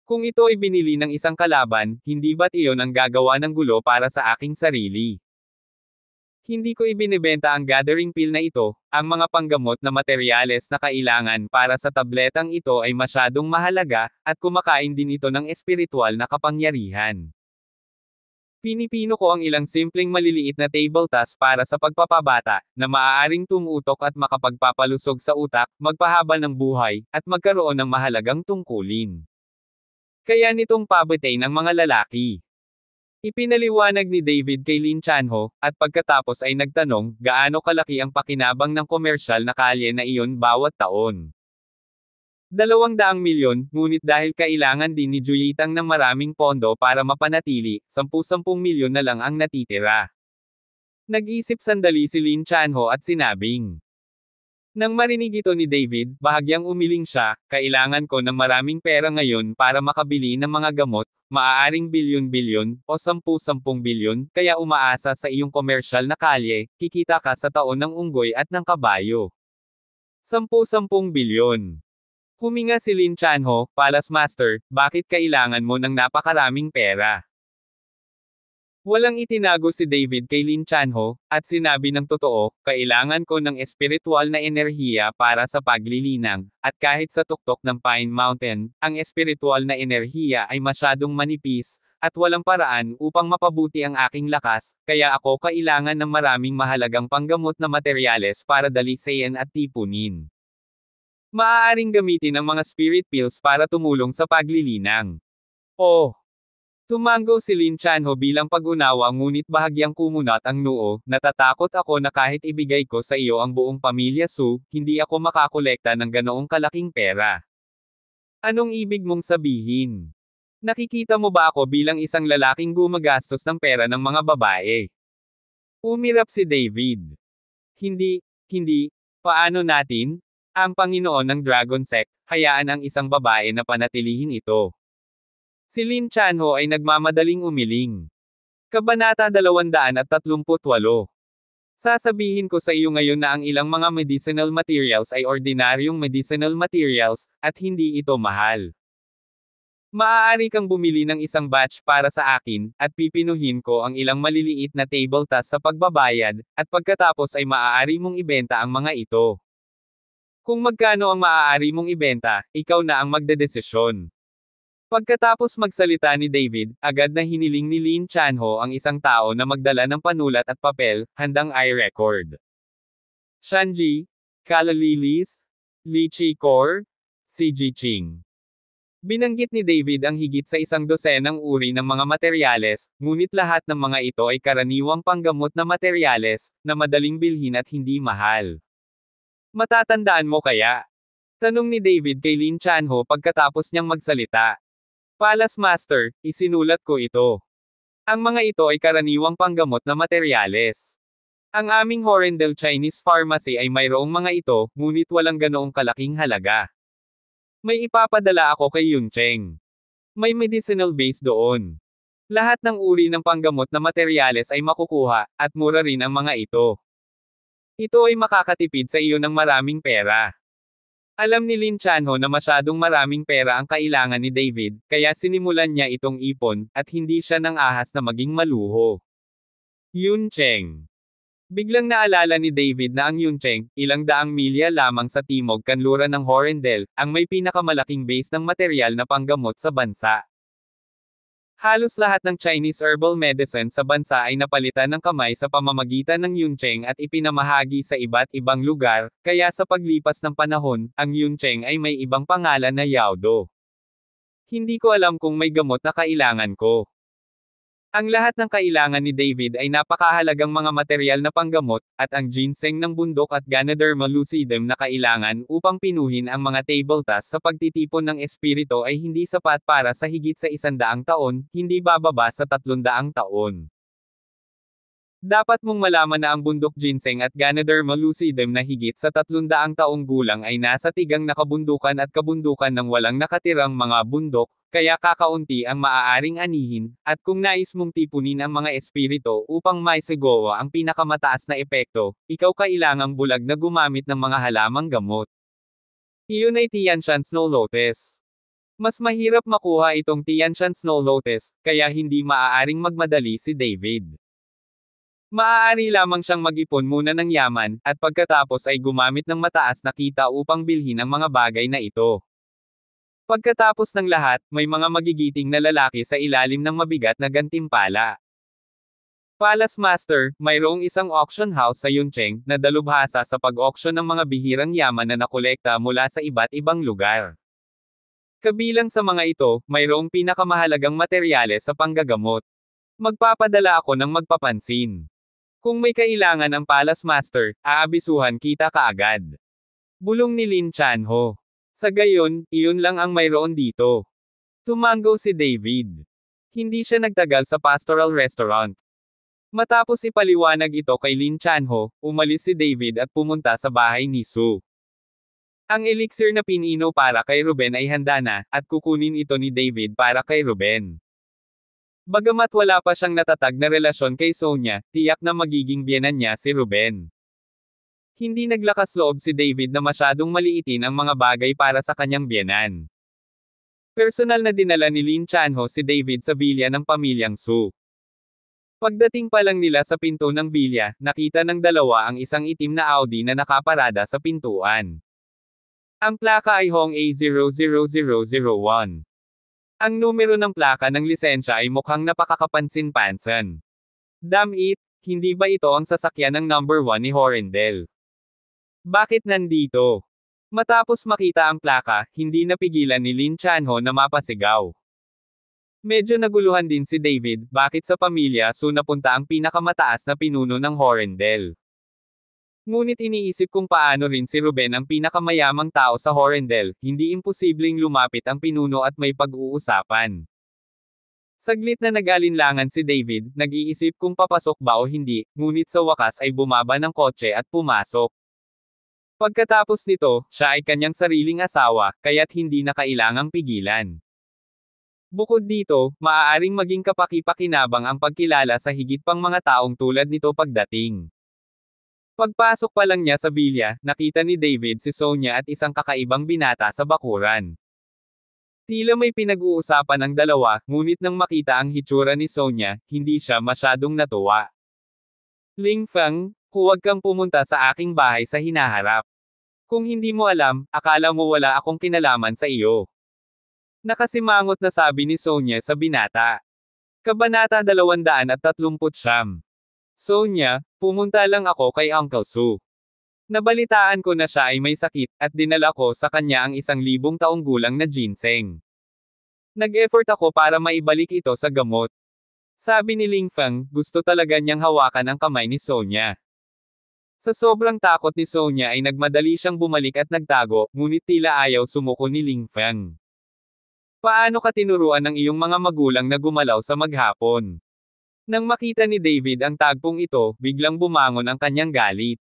Kung ito ay binili ng isang kalaban, hindi ba't iyon ang gagawa ng gulo para sa aking sarili? Hindi ko ibinebenta ang gathering pill na ito, ang mga panggamot na materyales na kailangan para sa tabletang ito ay masyadong mahalaga, at kumakain din ito ng espiritual na kapangyarihan. Pinipino ko ang ilang simpleng maliliit na table task para sa pagpapabata, na maaaring tumutok at makapagpapalusog sa utak, magpahaba ng buhay, at magkaroon ng mahalagang tungkulin. Kaya nitong pabatay ng mga lalaki. Ipinaliwanag ni David kay Lin Chanho, at pagkatapos ay nagtanong, gaano kalaki ang pakinabang ng komersyal na kalye na iyon bawat taon. 200 milyon, ngunit dahil kailangan din ni Juyitang ng maraming pondo para mapanatili, 10 milyon na lang ang natitira. Nag-isip sandali si Lin Chanho at sinabing. Nang marinig ito ni David, bahagyang umiling siya, kailangan ko ng maraming pera ngayon para makabili ng mga gamot, maaaring bilyon-bilyon, o 10-10 bilyon, kaya umaasa sa iyong komersyal na kalye, kikita ka sa taon ng unggoy at ng kabayo. 10-10 bilyon. Huminga si Lin Chanho, Palace Master, bakit kailangan mo ng napakaraming pera? Walang itinago si David kay Lin Chanho, at sinabi ng totoo, kailangan ko ng espiritual na enerhiya para sa paglilinang, at kahit sa tuktok ng Pine Mountain, ang espiritual na enerhiya ay masyadong manipis, at walang paraan upang mapabuti ang aking lakas, kaya ako kailangan ng maraming mahalagang panggamot na materyales para dalisayan at tipunin. Maaaring gamitin ang mga spirit pills para tumulong sa paglilinang. Oh! Tumango si Lin Chanho bilang pag-unawa ngunit bahagyang kumunat ang noo, natatakot ako na kahit ibigay ko sa iyo ang buong pamilya Su, hindi ako makakolekta ng ganoong kalaking pera. Anong ibig mong sabihin? Nakikita mo ba ako bilang isang lalaking gumagastos ng pera ng mga babae? Umirap si David. Hindi, paano natin? Ang Panginoon ng Dragon Sect, hayaan ang isang babae na panatilihin ito. Si Lin Chanho ay nagmamadaling umiling. Kabanata 238. Sasabihin ko sa iyo ngayon na ang ilang mga medicinal materials ay ordinaryong medicinal materials, at hindi ito mahal. Maaari kang bumili ng isang batch para sa akin, at pipinuhin ko ang ilang maliliit na table tasks sa pagbabayad, at pagkatapos ay maaari mong ibenta ang mga ito. Kung magkano ang maaari mong ibenta, ikaw na ang magdedesisyon. Pagkatapos magsalita ni David, agad na hiniling ni Lin Chanho ang isang tao na magdala ng panulat at papel, handang i-record. Shanji, Kalalilis, Li Chi-kor, Si Ji-ching. Binanggit ni David ang higit sa 100 uri ng mga materyales, ngunit lahat ng mga ito ay karaniwang panggamot na materyales, na madaling bilhin at hindi mahal. Matatandaan mo kaya? Tanong ni David kay Lin Chanho pagkatapos niyang magsalita. Palace Master, isinulat ko ito. Ang mga ito ay karaniwang panggamot na materyales. Ang aming Horrendel Chinese Pharmacy ay mayroong mga ito, ngunit walang ganoong kalaking halaga. May ipapadala ako kay Yuncheng. May medicinal base doon. Lahat ng uri ng panggamot na materyales ay makukuha, at mura rin ang mga ito. Ito ay makakatipid sa iyo ng maraming pera. Alam ni Lin Chanho na masyadong maraming pera ang kailangan ni David, kaya sinimulan niya itong ipon, at hindi siya nang ahas na maging maluho. Yuncheng. Biglang naalala ni David na ang Yuncheng, ilang daang milya lamang sa timog kanluran ng Horrendel, ang may pinakamalaking base ng materyal na panggamot sa bansa. Halos lahat ng Chinese herbal medicine sa bansa ay napalitan ng kamay sa pamamagitan ng Yuncheng at ipinamahagi sa iba't ibang lugar, kaya sa paglipas ng panahon, ang Yuncheng ay may ibang pangalan na Yaodo. Hindi ko alam kung may gamot na kailangan ko. Ang lahat ng kailangan ni David ay napakahalagang mga materyal na panggamot, at ang ginseng ng bundok at Ganoderma lucidum na kailangan upang pinuhin ang mga table tasks sa pagtitipon ng espiritu ay hindi sapat para sa higit sa 100 taon, hindi bababa sa 300 taon. Dapat mong malaman na ang bundok ginseng at Ganoderma lucidum na higit sa 300 taong gulang ay nasa tigang na kabundukan at kabundukan ng walang nakatirang mga bundok, kaya kakaunti ang maaaring anihin, at kung nais mong tipunin ang mga espiritu upang maisagawa ang pinakamataas na epekto, ikaw kailangang bulag na gumamit ng mga halamang gamot. Iyon ay Tianshan Snow Lotus. Mas mahirap makuha itong Tianshan Snow Lotus, kaya hindi maaaring magmadali si David. Maaari lamang siyang mag-ipon muna ng yaman, at pagkatapos ay gumamit ng mataas na kita upang bilhin ang mga bagay na ito. Pagkatapos ng lahat, may mga magigiting na lalaki sa ilalim ng mabigat na gantimpala. Palace Master, mayroong isang auction house sa Yuncheng, na dalubhasa sa pag-auction ng mga bihirang yaman na nakolekta mula sa iba't ibang lugar. Kabilang sa mga ito, mayroong pinakamahalagang materyales sa panggagamot. Magpapadala ako ng magpapansin. Kung may kailangan ang Palace Master, aabisuhan kita kaagad. Bulong ni Lin Chanho. Sa gayon, iyon lang ang mayroon dito. Tumango si David. Hindi siya nagtagal sa Pastoral Restaurant. Matapos ipaliwanag ito kay Lin Chanho, umalis si David at pumunta sa bahay ni Sue. Ang elixir na pinino para kay Ruben ay handa na, at kukunin ito ni David para kay Ruben. Bagamat wala pa siyang natatag na relasyon kay Sonia, tiyak na magiging biyenan niya si Ruben. Hindi naglakas loob si David na masyadong maliitin ang mga bagay para sa kanyang biyenan. Personal na dinala ni Lin Chanho si David sa villa ng pamilyang Su. Pagdating pa lang nila sa pinto ng villa, nakita ng dalawa ang isang itim na Audi na nakaparada sa pintuan. Ang plaka ay Hong A00001. Ang numero ng plaka ng lisensya ay mukhang napakakapansin-pansin. Damn it, hindi ba ito ang sasakyan ng number 1 ni Horrendel? Bakit nandito? Matapos makita ang plaka, hindi napigilan ni Lin Chanho na mapasigaw. Medyo naguluhan din si David, bakit sa pamilya Su napunta ang pinakamataas na pinuno ng Horrendel. Ngunit iniisip kung paano rin si Ruben ang pinakamayamang tao sa Horrendel, hindi imposibleng lumapit ang pinuno at may pag-uusapan. Saglit na nag-alinlangan si David, nag-iisip kung papasok ba o hindi, ngunit sa wakas ay bumaba ng kotse at pumasok. Pagkatapos nito, siya ay kanyang sariling asawa, kaya't hindi na kailangang pigilan. Bukod dito, maaaring maging kapaki-pakinabang ang pagkilala sa higit pang mga taong tulad nito pagdating. Pagpasok pa lang niya sa villa, nakita ni David si Sonia at isang kakaibang binata sa bakuran. Tila may pinag-uusapan ang dalawa, ngunit nang makita ang hitsura ni Sonia, hindi siya masyadong natuwa. Ling Feng, huwag kang pumunta sa aking bahay sa hinaharap. Kung hindi mo alam, akala mo wala akong kinalaman sa iyo. Nakasimangot na sabi ni Sonia sa binata. Kabanata 239. Sonia, pumunta lang ako kay Uncle Su. Nabalitaan ko na siya ay may sakit, at dinala ko sa kanya ang 1,000 taong gulang na ginseng. Nag-effort ako para maibalik ito sa gamot. Sabi ni Ling Feng, gusto talaga niyang hawakan ang kamay ni Sonia. Sa sobrang takot ni Sonia ay nagmadali siyang bumalik at nagtago, ngunit tila ayaw sumuko ni Ling Feng. Paano ka tinuruan ng iyong mga magulang na gumalaw sa maghapon? Nang makita ni David ang tagpong ito, biglang bumangon ang kanyang galit.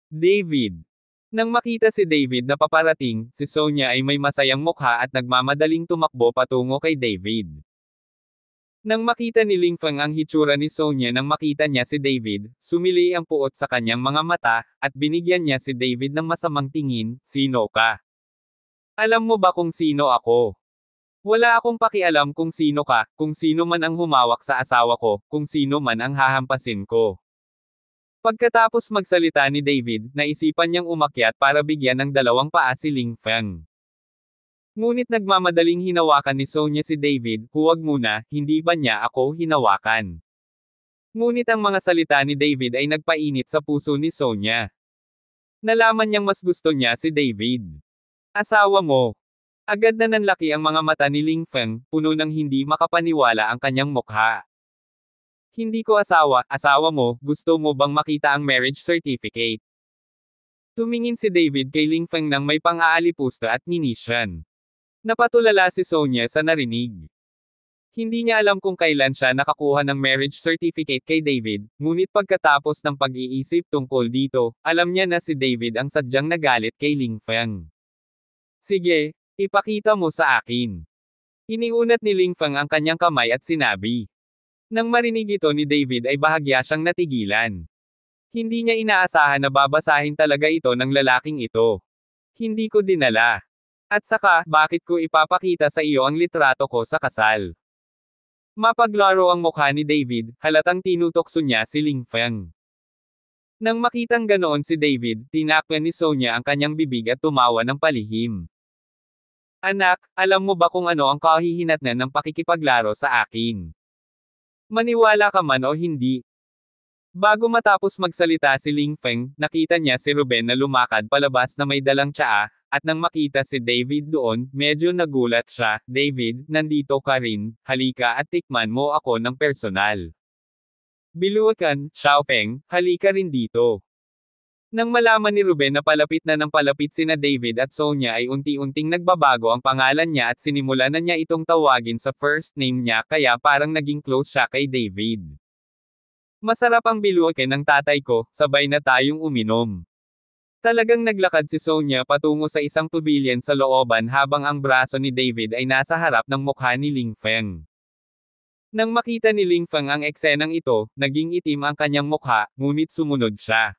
David. Nang makita si David na paparating, si Sonia ay may masayang mukha at nagmamadaling tumakbo patungo kay David. Nang makita ni Ling Feng ang hitsura ni Sonia nang makita niya si David, sumili ang puot sa kanyang mga mata, at binigyan niya si David ng masamang tingin, sino ka? Alam mo ba kung sino ako? Wala akong pakialam kung sino ka, kung sino man ang humawak sa asawa ko, kung sino man ang hahampasin ko. Pagkatapos magsalita ni David, naisipan niyang umakyat para bigyan ng 2 paa si Ling Feng. Ngunit nagmamadaling hinawakan ni Sonia si David, huwag muna, hindi ba niya ako hinawakan? Ngunit ang mga salita ni David ay nagpainit sa puso ni Sonia. Nalaman niyang mas gusto niya si David. Asawa mo. Agad na nanlaki ang mga mata ni Ling Feng, puno ng hindi makapaniwala ang kanyang mukha. Hindi ko asawa, asawa mo, gusto mo bang makita ang marriage certificate? Tumingin si David kay Ling Feng nang may pang-aalipusta at ninisyan. Napatulala si Sonia sa narinig. Hindi niya alam kung kailan siya nakakuha ng marriage certificate kay David, ngunit pagkatapos ng pag-iisip tungkol dito, alam niya na si David ang sadyang nagalit kay Ling Feng. Sige, ipakita mo sa akin. Iniunat ni Ling Feng ang kanyang kamay at sinabi. Nang marinig ito ni David ay bahagya siyang natigilan. Hindi niya inaasahan na babasahin talaga ito ng lalaking ito. Hindi ko dinala. At saka, bakit ko ipapakita sa iyo ang litrato ko sa kasal? Mapaglaro ang mukha ni David, halatang tinutokso niya si Ling Feng. Nang makitang ganoon si David, tinakpan ni Sonia ang kanyang bibig at tumawa ng palihim. Anak, alam mo ba kung ano ang kahihinatnan ng pakikipaglaro sa akin? Maniwala ka man o hindi. Bago matapos magsalita si Ling Feng, nakita niya si Ruben na lumakad palabas na may dalang tsaa, at nang makita si David doon, medyo nagulat siya. David, nandito ka rin, halika at tikman mo ako ng personal. Biluakan, Xiaofeng, halika rin dito. Nang malaman ni Ruben na palapit na ng palapit sina David at Sonia ay unti-unting nagbabago ang pangalan niya at sinimula na niya itong tawagin sa first name niya kaya parang naging close siya kay David. Masarap ang biluakin ng tatay ko, sabay na tayong uminom. Talagang naglakad si Sonia patungo sa isang pavilion sa looban habang ang braso ni David ay nasa harap ng mukha ni Ling Feng. Nang makita ni Ling Feng ang eksenang ito, naging itim ang kanyang mukha, ngunit sumunod siya.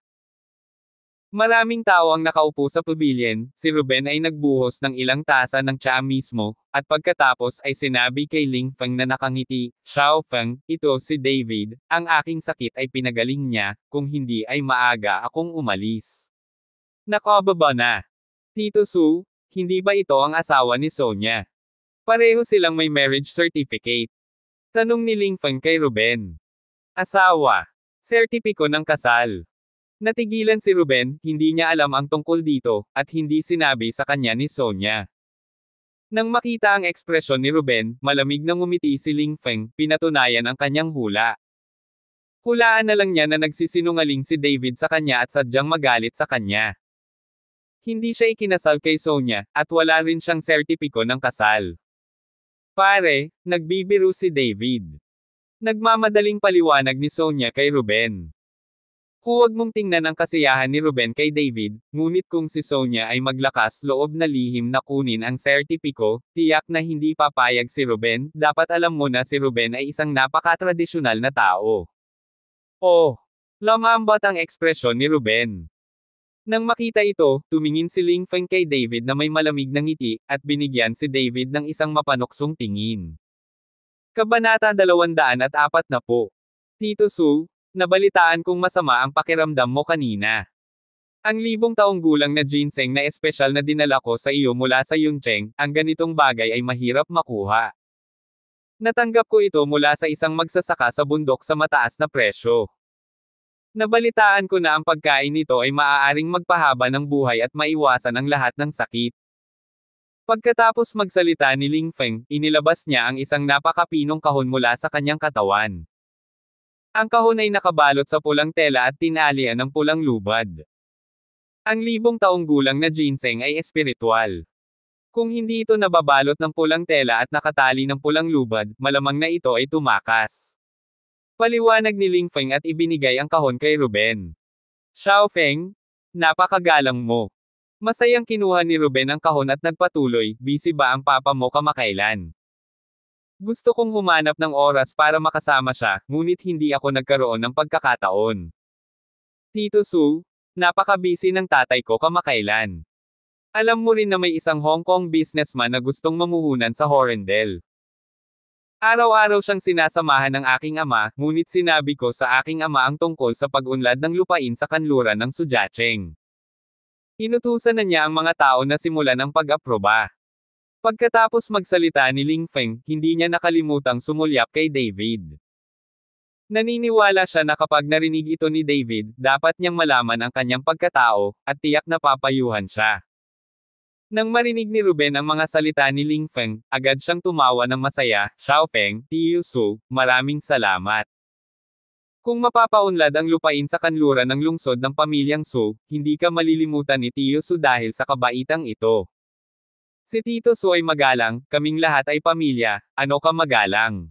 Maraming tao ang nakaupo sa pavilion, si Ruben ay nagbuhos ng ilang tasa ng tsaa mismo, at pagkatapos ay sinabi kay Ling Feng na nakangiti, Xiaofeng, ito si David, ang aking sakit ay pinagaling niya, kung hindi ay maaga akong umalis. Nakababa na. Tito Su, hindi ba ito ang asawa ni Sonia? Pareho silang may marriage certificate. Tanong ni Ling Feng kay Ruben. Asawa. Sertipiko ng kasal. Natigilan si Ruben, hindi niya alam ang tungkol dito, at hindi sinabi sa kanya ni Sonia. Nang makita ang ekspresyon ni Ruben, malamig na ngumiti si Ling Feng, pinatunayan ang kanyang hula. Hulaan na lang niya na nagsisinungaling si David sa kanya at sadyang magalit sa kanya. Hindi siya ikinasal kay Sonia, at wala rin siyang sertipiko ng kasal. Pare, nagbibiro si David. Nagmamadaling paliwanag ni Sonia kay Ruben. Huwag mong tingnan ang kasiyahan ni Ruben kay David, ngunit kung si Sonia ay maglakas loob na lihim na kunin ang sertipiko, tiyak na hindi papayag si Ruben, dapat alam mo na si Ruben ay isang napakatradisyonal na tao. Oh! Lamambat ang ekspresyon ni Ruben. Nang makita ito, tumingin si Ling Feng kay David na may malamig na ngiti, at binigyan si David ng isang mapanuksong tingin. Kabanata 240. Tito Su, nabalitaan kong masama ang pakiramdam mo kanina. Ang 1,000 taong gulang na ginseng na espesyal na dinala ko sa iyo mula sa Yuncheng, ang ganitong bagay ay mahirap makuha. Natanggap ko ito mula sa isang magsasaka sa bundok sa mataas na presyo. Nabalitaan ko na ang pagkain nito ay maaaring magpahaba ng buhay at maiwasan ang lahat ng sakit. Pagkatapos magsalita ni Ling Feng, inilabas niya ang isang napakapinong kahon mula sa kanyang katawan. Ang kahon ay nakabalot sa pulang tela at tinalian ng pulang lubad. Ang 1,000 taong gulang na ginseng ay espiritual. Kung hindi ito nababalot ng pulang tela at nakatali ng pulang lubad, malamang na ito ay tumakas. Paliwanag ni Ling Feng at ibinigay ang kahon kay Ruben. Xiaofeng, napakagalang mo. Masayang kinuha ni Ruben ang kahon at nagpatuloy, busy ba ang papa mo kamakailan? Gusto kong humanap ng oras para makasama siya, ngunit hindi ako nagkaroon ng pagkakataon. Tito Su, napaka-busy ng tatay ko kamakailan. Alam mo rin na may isang Hong Kong businessman na gustong mamuhunan sa Horrendale. Araw-araw siyang sinasamahan ng aking ama, ngunit sinabi ko sa aking ama ang tungkol sa pag-unlad ng lupain sa kanluran ng Sujiacheng. Inutusan na niya ang mga tao na simulan ang pag-aproba. Pagkatapos magsalita ni Ling Feng, hindi niya nakalimutang sumulyap kay David. Naniniwala siya na kapag narinig ito ni David, dapat niyang malaman ang kanyang pagkatao, at tiyak na papayuhan siya. Nang marinig ni Ruben ang mga salita ni Ling Feng, agad siyang tumawa ng masaya, Xiaofeng, Tio Su, maraming salamat. Kung mapapaunlad ang lupain sa kanluran ng lungsod ng pamilyang Su, hindi ka malilimutan ni Tio Su dahil sa kabaitang ito. Si Tito Su ay magalang, kaming lahat ay pamilya, ano ka magalang?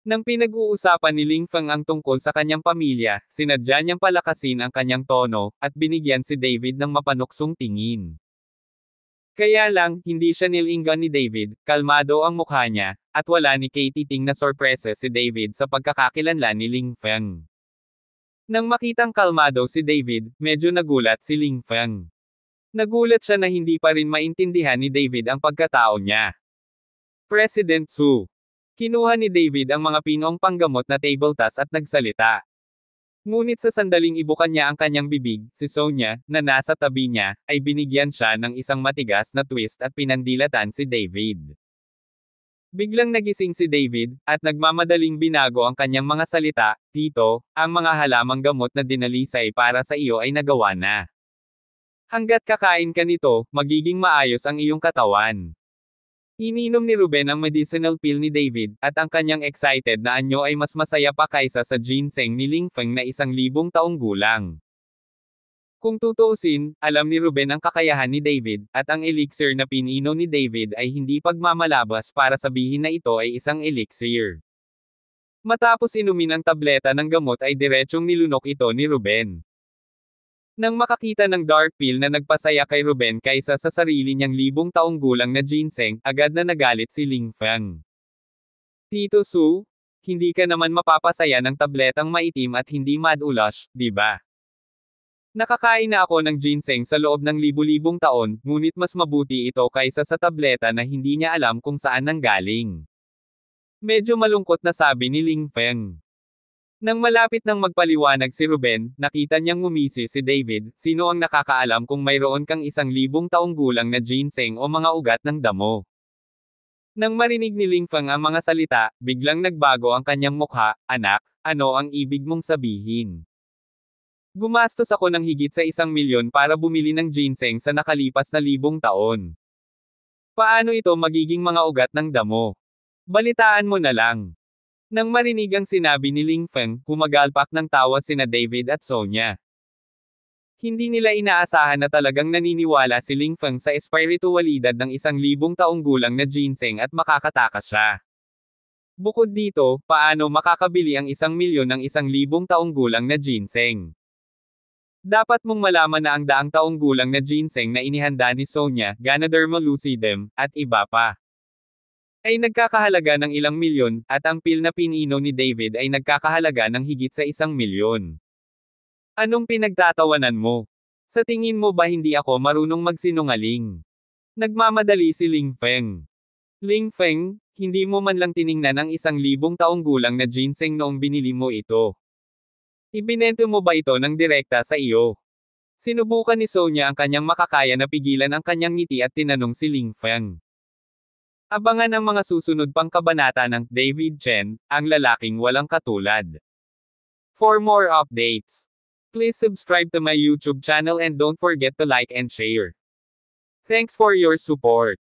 Nang pinag-uusapan ni Ling Feng ang tungkol sa kanyang pamilya, sinadya niyang palakasin ang kanyang tono, at binigyan si David ng mapanuksong tingin. Kaya lang, hindi siya nilinggan ni David, kalmado ang mukha niya, at wala ni Katie Ting na sorpresa si David sa pagkakakilanlan ni Ling Feng. Nang makitang kalmado si David, medyo nagulat si Ling Feng. Nagulat siya na hindi pa rin maintindihan ni David ang pagkatao niya. President Su. Kinuha ni David ang mga pinong panggamot na tabletas at nagsalita. Ngunit sa sandaling ibukan niya ang kanyang bibig, si Sonia, na nasa tabi niya, ay binigyan siya ng isang matigas na twist at pinandilatan si David. Biglang nagising si David, at nagmamadaling binago ang kanyang mga salita, Tito, ang mga halamang gamot na dinalisay para sa iyo ay nagawa na. Hanggat kakain ka nito, magiging maayos ang iyong katawan. Ininom ni Ruben ang medicinal pill ni David, at ang kanyang excited na anyo ay mas masaya pa kaysa sa ginseng ni Ling Feng na 1,000 taong gulang. Kung tutuusin, alam ni Ruben ang kakayahan ni David, at ang elixir na pininom ni David ay hindi pagmamalabas para sabihin na ito ay isang elixir. Matapos inumin ang tableta ng gamot ay diretsyong nilunok ito ni Ruben. Nang makakita ng dark pill na nagpasaya kay Ruben kaysa sa sarili niyang 1,000 taong gulang na ginseng, agad na nagalit si Ling Feng. Tito Su, hindi ka naman mapapasaya ng tabletang maitim at hindi mad-ulash, di ba? Nakakain na ako ng ginseng sa loob ng libu-libong taon, ngunit mas mabuti ito kaysa sa tableta na hindi niya alam kung saan nanggaling. Medyo malungkot na sabi ni Ling Feng. Nang malapit nang magpaliwanag si Ruben, nakita niyang ngumisi si David, sino ang nakakaalam kung mayroon kang 1,000 taong gulang na ginseng o mga ugat ng damo. Nang marinig ni Ling Feng ang mga salita, biglang nagbago ang kanyang mukha. Anak, ano ang ibig mong sabihin? Gumastos ako ng higit sa 1,000,000 para bumili ng ginseng sa nakalipas na 1,000 taon. Paano ito magiging mga ugat ng damo? Balitaan mo na lang. Nang marinig ang sinabi ni Ling Feng, humagalpak ng tawa sina David at Sonia. Hindi nila inaasahan na talagang naniniwala si Ling Feng sa espiritualidad ng 1,000 taong gulang na ginseng at makakatakas siya. Bukod dito, paano makakabili ang 1,000,000 ng 1,000 taong gulang na ginseng? Dapat mong malaman na ang 100 taong gulang na ginseng na inihanda ni Sonia, Ganoderma lucidum, at iba pa, ay nagkakahalaga ng ilang milyon, at ang pill na pininom ni David ay nagkakahalaga ng higit sa 1,000,000. Anong pinagtatawanan mo? Sa tingin mo ba hindi ako marunong magsinungaling? Nagmamadali si Ling Feng. Ling Feng, hindi mo man lang tiningnan ang 1,000 taong gulang na ginseng noong binili mo ito. Ibinento mo ba ito ng direkta sa iyo? Sinubukan ni Sonia ang kanyang makakaya na pigilan ang kanyang ngiti at tinanong si Ling Feng. Abangan ang mga susunod pang kabanata ng David Chen, ang lalaking walang katulad. For more updates, please subscribe to my YouTube channel and don't forget to like and share. Thanks for your support.